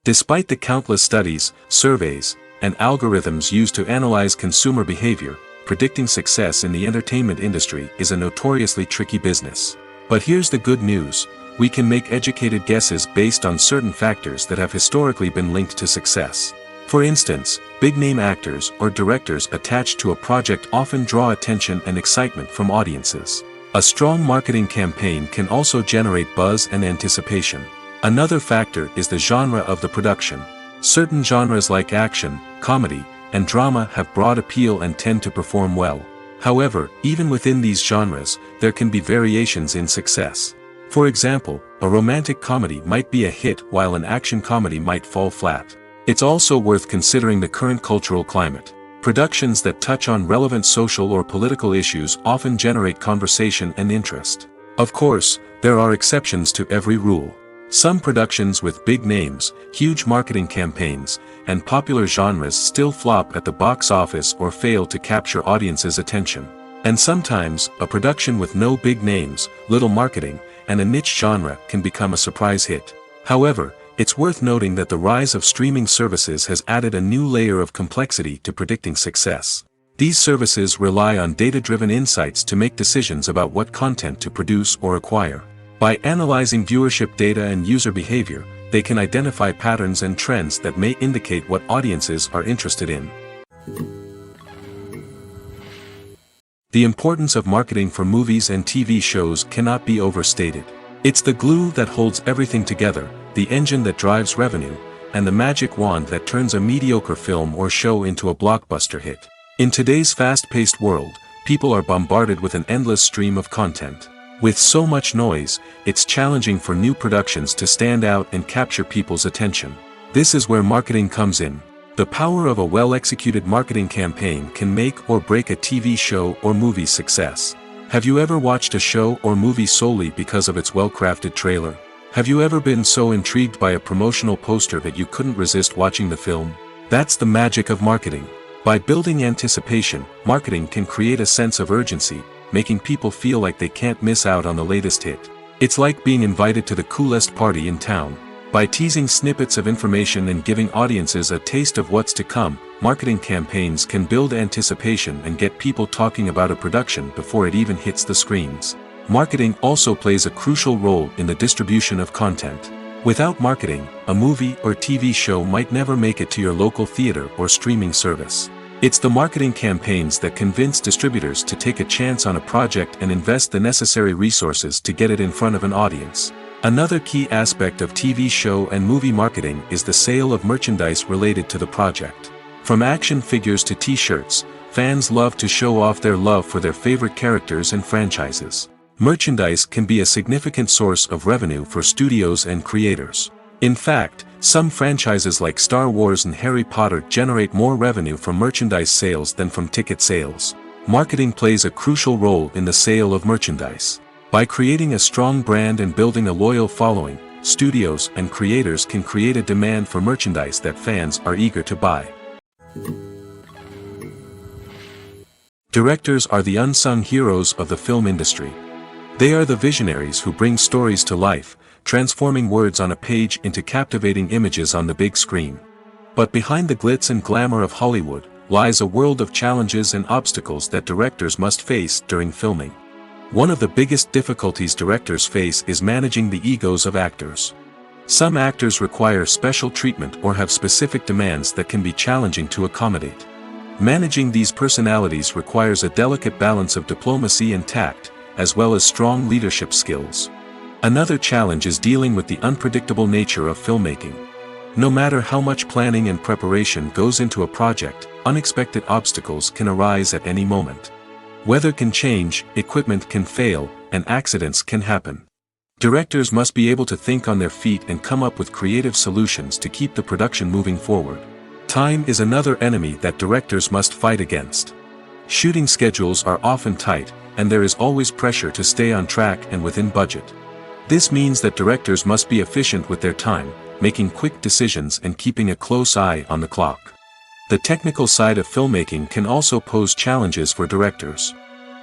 Despite the countless studies, surveys, and algorithms used to analyze consumer behavior, predicting success in the entertainment industry is a notoriously tricky business. But here's the good news: we can make educated guesses based on certain factors that have historically been linked to success. For instance, big-name actors or directors attached to a project often draw attention and excitement from audiences. A strong marketing campaign can also generate buzz and anticipation. Another factor is the genre of the production. Certain genres like action, comedy, and drama have broad appeal and tend to perform well. However, even within these genres, there can be variations in success. For example, a romantic comedy might be a hit while an action comedy might fall flat. It's also worth considering the current cultural climate. Productions that touch on relevant social or political issues often generate conversation and interest. Of course, there are exceptions to every rule. Some productions with big names, huge marketing campaigns, and popular genres still flop at the box office or fail to capture audiences' attention. And sometimes, a production with no big names, little marketing, and a niche genre can become a surprise hit. However, it's worth noting that the rise of streaming services has added a new layer of complexity to predicting success. These services rely on data-driven insights to make decisions about what content to produce or acquire. By analyzing viewership data and user behavior, they can identify patterns and trends that may indicate what audiences are interested in. The importance of marketing for movies and TV shows cannot be overstated. It's the glue that holds everything together, the engine that drives revenue, and the magic wand that turns a mediocre film or show into a blockbuster hit. In today's fast-paced world, people are bombarded with an endless stream of content. With so much noise, it's challenging for new productions to stand out and capture people's attention. This is where marketing comes in. The power of a well-executed marketing campaign can make or break a TV show or movie's success. Have you ever watched a show or movie solely because of its well-crafted trailer? Have you ever been so intrigued by a promotional poster that you couldn't resist watching the film? That's the magic of marketing. By building anticipation, marketing can create a sense of urgency, making people feel like they can't miss out on the latest hit. It's like being invited to the coolest party in town. By teasing snippets of information and giving audiences a taste of what's to come, marketing campaigns can build anticipation and get people talking about a production before it even hits the screens. Marketing also plays a crucial role in the distribution of content. Without marketing, a movie or TV show might never make it to your local theater or streaming service. It's the marketing campaigns that convince distributors to take a chance on a project and invest the necessary resources to get it in front of an audience. Another key aspect of TV show and movie marketing is the sale of merchandise related to the project. From action figures to t-shirts, fans love to show off their love for their favorite characters and franchises. Merchandise can be a significant source of revenue for studios and creators. In fact, some franchises like Star Wars and Harry Potter generate more revenue from merchandise sales than from ticket sales. Marketing plays a crucial role in the sale of merchandise. By creating a strong brand and building a loyal following, studios and creators can create a demand for merchandise that fans are eager to buy. Directors are the unsung heroes of the film industry. They are the visionaries who bring stories to life, transforming words on a page into captivating images on the big screen. But behind the glitz and glamour of Hollywood, lies a world of challenges and obstacles that directors must face during filming. One of the biggest difficulties directors face is managing the egos of actors. Some actors require special treatment or have specific demands that can be challenging to accommodate. Managing these personalities requires a delicate balance of diplomacy and tact, as well as strong leadership skills. Another challenge is dealing with the unpredictable nature of filmmaking. No matter how much planning and preparation goes into a project, unexpected obstacles can arise at any moment. Weather can change, equipment can fail, and accidents can happen. Directors must be able to think on their feet and come up with creative solutions to keep the production moving forward. Time is another enemy that directors must fight against. Shooting schedules are often tight, and there is always pressure to stay on track and within budget. This means that directors must be efficient with their time, making quick decisions and keeping a close eye on the clock. The technical side of filmmaking can also pose challenges for directors.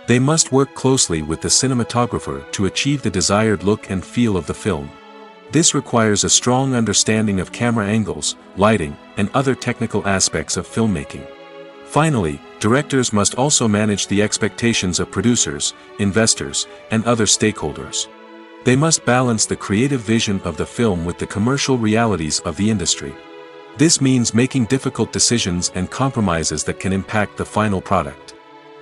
They must work closely with the cinematographer to achieve the desired look and feel of the film. This requires a strong understanding of camera angles, lighting, and other technical aspects of filmmaking. Finally, directors must also manage the expectations of producers, investors, and other stakeholders. They must balance the creative vision of the film with the commercial realities of the industry. This means making difficult decisions and compromises that can impact the final product.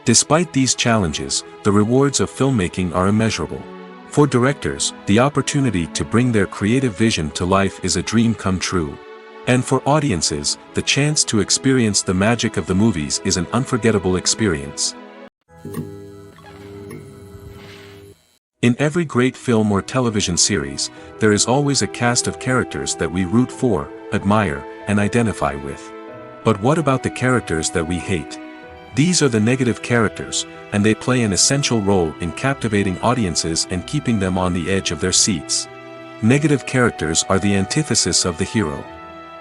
Despite these challenges, the rewards of filmmaking are immeasurable. For directors, the opportunity to bring their creative vision to life is a dream come true. And for audiences, the chance to experience the magic of the movies is an unforgettable experience. In every great film or television series, there is always a cast of characters that we root for, admire, and identify with. But what about the characters that we hate? These are the negative characters, and they play an essential role in captivating audiences and keeping them on the edge of their seats. Negative characters are the antithesis of the hero.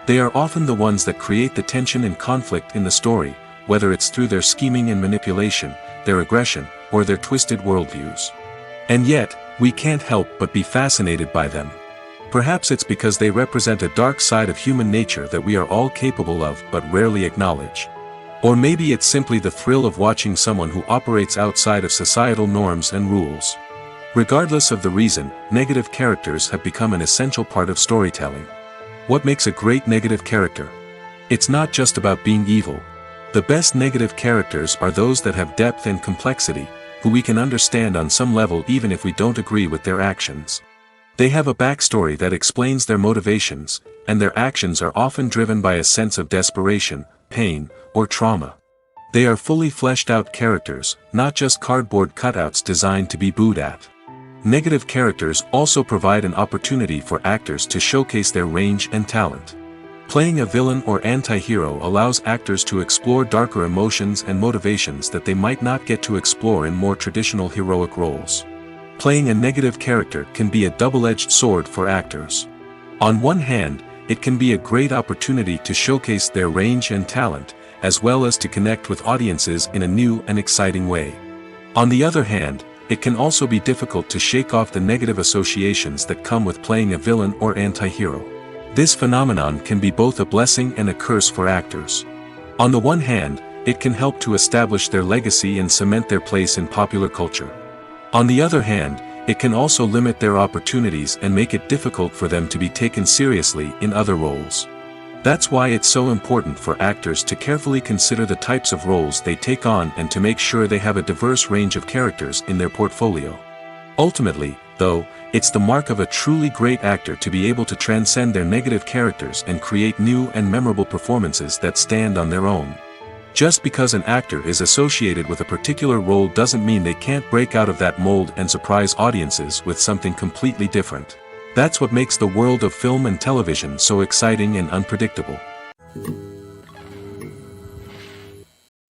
They are often the ones that create the tension and conflict in the story, whether it's through their scheming and manipulation, their aggression, or their twisted worldviews. And yet, we can't help but be fascinated by them. Perhaps it's because they represent a dark side of human nature that we are all capable of but rarely acknowledge. Or maybe it's simply the thrill of watching someone who operates outside of societal norms and rules. Regardless of the reason, negative characters have become an essential part of storytelling. What makes a great negative character? It's not just about being evil. The best negative characters are those that have depth and complexity, who we can understand on some level even if we don't agree with their actions. They have a backstory that explains their motivations, and their actions are often driven by a sense of desperation, pain, or trauma. They are fully fleshed out characters, not just cardboard cutouts designed to be booed at. Negative characters also provide an opportunity for actors to showcase their range and talent. Playing a villain or anti-hero allows actors to explore darker emotions and motivations that they might not get to explore in more traditional heroic roles. Playing a negative character can be a double-edged sword for actors. On one hand, it can be a great opportunity to showcase their range and talent, as well as to connect with audiences in a new and exciting way. On the other hand, it can also be difficult to shake off the negative associations that come with playing a villain or anti-hero. This phenomenon can be both a blessing and a curse for actors. On the one hand, it can help to establish their legacy and cement their place in popular culture. On the other hand, it can also limit their opportunities and make it difficult for them to be taken seriously in other roles. That's why it's so important for actors to carefully consider the types of roles they take on and to make sure they have a diverse range of characters in their portfolio. Ultimately, though, it's the mark of a truly great actor to be able to transcend their negative characters and create new and memorable performances that stand on their own. Just because an actor is associated with a particular role doesn't mean they can't break out of that mold and surprise audiences with something completely different. That's what makes the world of film and television so exciting and unpredictable.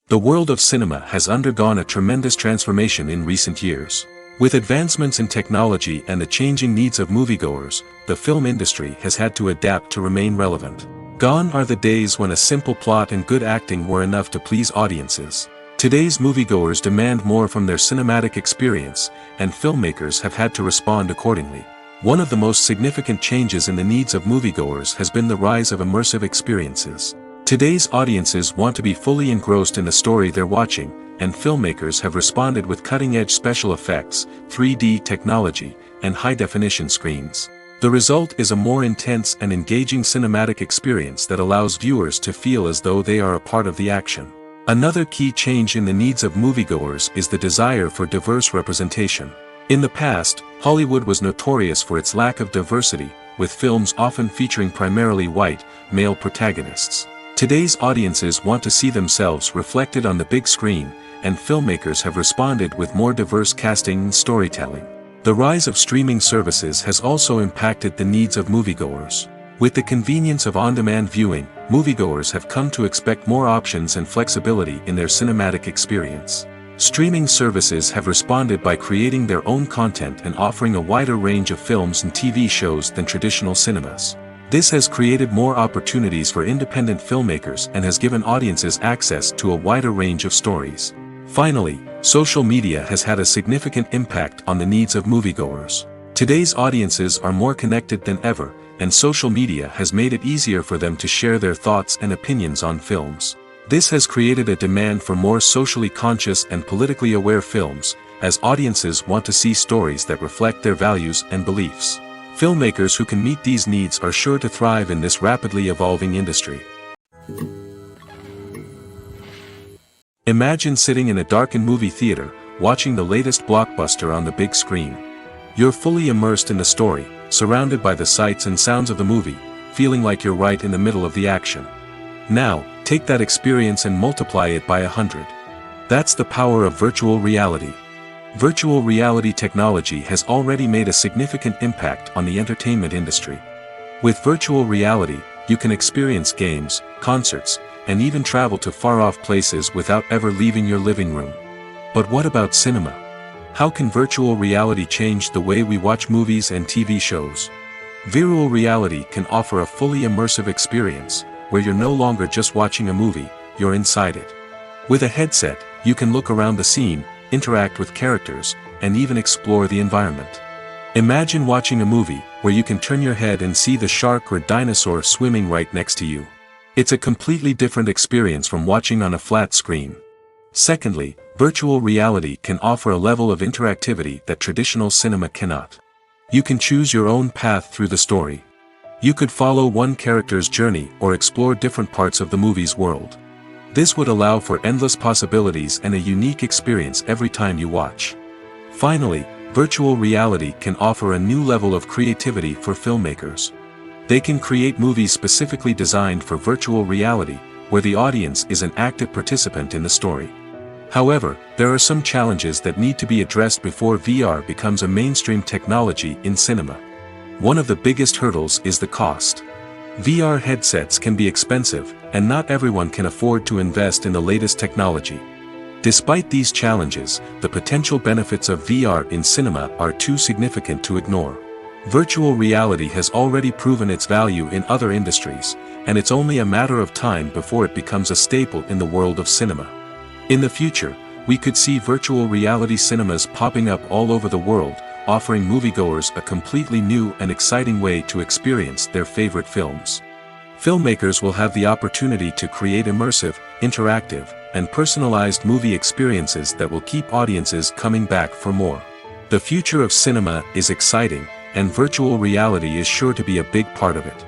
The world of cinema has undergone a tremendous transformation in recent years. With advancements in technology and the changing needs of moviegoers, the film industry has had to adapt to remain relevant. Gone are the days when a simple plot and good acting were enough to please audiences. Today's moviegoers demand more from their cinematic experience, and filmmakers have had to respond accordingly. One of the most significant changes in the needs of moviegoers has been the rise of immersive experiences. Today's audiences want to be fully engrossed in the story they're watching, and filmmakers have responded with cutting-edge special effects, 3D technology, and high-definition screens. The result is a more intense and engaging cinematic experience that allows viewers to feel as though they are a part of the action. Another key change in the needs of moviegoers is the desire for diverse representation. In the past, Hollywood was notorious for its lack of diversity, with films often featuring primarily white, male protagonists. Today's audiences want to see themselves reflected on the big screen, and filmmakers have responded with more diverse casting and storytelling. The rise of streaming services has also impacted the needs of moviegoers. With the convenience of on-demand viewing, moviegoers have come to expect more options and flexibility in their cinematic experience. Streaming services have responded by creating their own content and offering a wider range of films and TV shows than traditional cinemas. This has created more opportunities for independent filmmakers and has given audiences access to a wider range of stories. Finally, social media has had a significant impact on the needs of moviegoers. Today's audiences are more connected than ever, and social media has made it easier for them to share their thoughts and opinions on films. This has created a demand for more socially conscious and politically aware films, as audiences want to see stories that reflect their values and beliefs. Filmmakers who can meet these needs are sure to thrive in this rapidly evolving industry. Imagine sitting in a darkened movie theater, watching the latest blockbuster on the big screen. You're fully immersed in the story, surrounded by the sights and sounds of the movie, feeling like you're right in the middle of the action. Now, take that experience and multiply it by 100. That's the power of virtual reality. Virtual reality technology has already made a significant impact on the entertainment industry. With virtual reality, you can experience games, concerts, and even travel to far-off places without ever leaving your living room. But what about cinema? How can virtual reality change the way we watch movies and TV shows? Virtual reality can offer a fully immersive experience, where you're no longer just watching a movie, you're inside it. With a headset, you can look around the scene, interact with characters, and even explore the environment. Imagine watching a movie, where you can turn your head and see the shark or dinosaur swimming right next to you. It's a completely different experience from watching on a flat screen. Secondly, virtual reality can offer a level of interactivity that traditional cinema cannot. You can choose your own path through the story. You could follow one character's journey or explore different parts of the movie's world. This would allow for endless possibilities and a unique experience every time you watch. Finally, virtual reality can offer a new level of creativity for filmmakers. They can create movies specifically designed for virtual reality, where the audience is an active participant in the story. However, there are some challenges that need to be addressed before VR becomes a mainstream technology in cinema. One of the biggest hurdles is the cost. VR headsets can be expensive, and not everyone can afford to invest in the latest technology. Despite these challenges, the potential benefits of VR in cinema are too significant to ignore. Virtual reality has already proven its value in other industries, and it's only a matter of time before it becomes a staple in the world of cinema. In the future, we could see virtual reality cinemas popping up all over the world, offering moviegoers a completely new and exciting way to experience their favorite films. Filmmakers will have the opportunity to create immersive, interactive, and personalized movie experiences that will keep audiences coming back for more. The future of cinema is exciting, and virtual reality is sure to be a big part of it.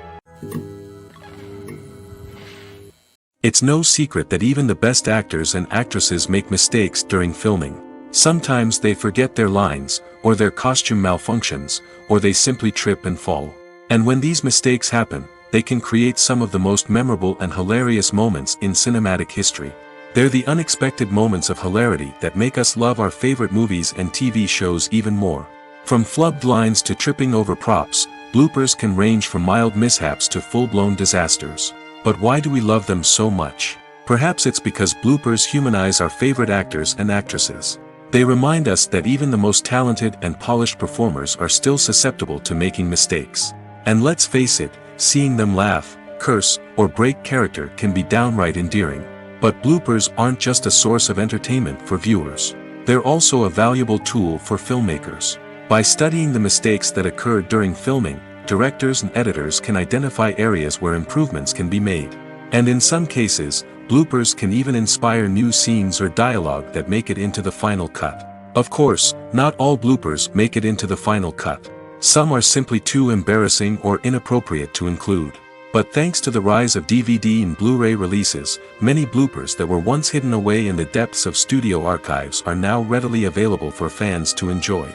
It's no secret that even the best actors and actresses make mistakes during filming. Sometimes they forget their lines, or their costume malfunctions, or they simply trip and fall. And when these mistakes happen, they can create some of the most memorable and hilarious moments in cinematic history. They're the unexpected moments of hilarity that make us love our favorite movies and TV shows even more. From flubbed lines to tripping over props, bloopers can range from mild mishaps to full-blown disasters. But why do we love them so much? Perhaps it's because bloopers humanize our favorite actors and actresses. They remind us that even the most talented and polished performers are still susceptible to making mistakes. And let's face it, seeing them laugh, curse, or break character can be downright endearing. But bloopers aren't just a source of entertainment for viewers. They're also a valuable tool for filmmakers. By studying the mistakes that occurred during filming, directors and editors can identify areas where improvements can be made. And in some cases, bloopers can even inspire new scenes or dialogue that make it into the final cut. Of course, not all bloopers make it into the final cut. Some are simply too embarrassing or inappropriate to include. But thanks to the rise of DVD and Blu-ray releases, many bloopers that were once hidden away in the depths of studio archives are now readily available for fans to enjoy.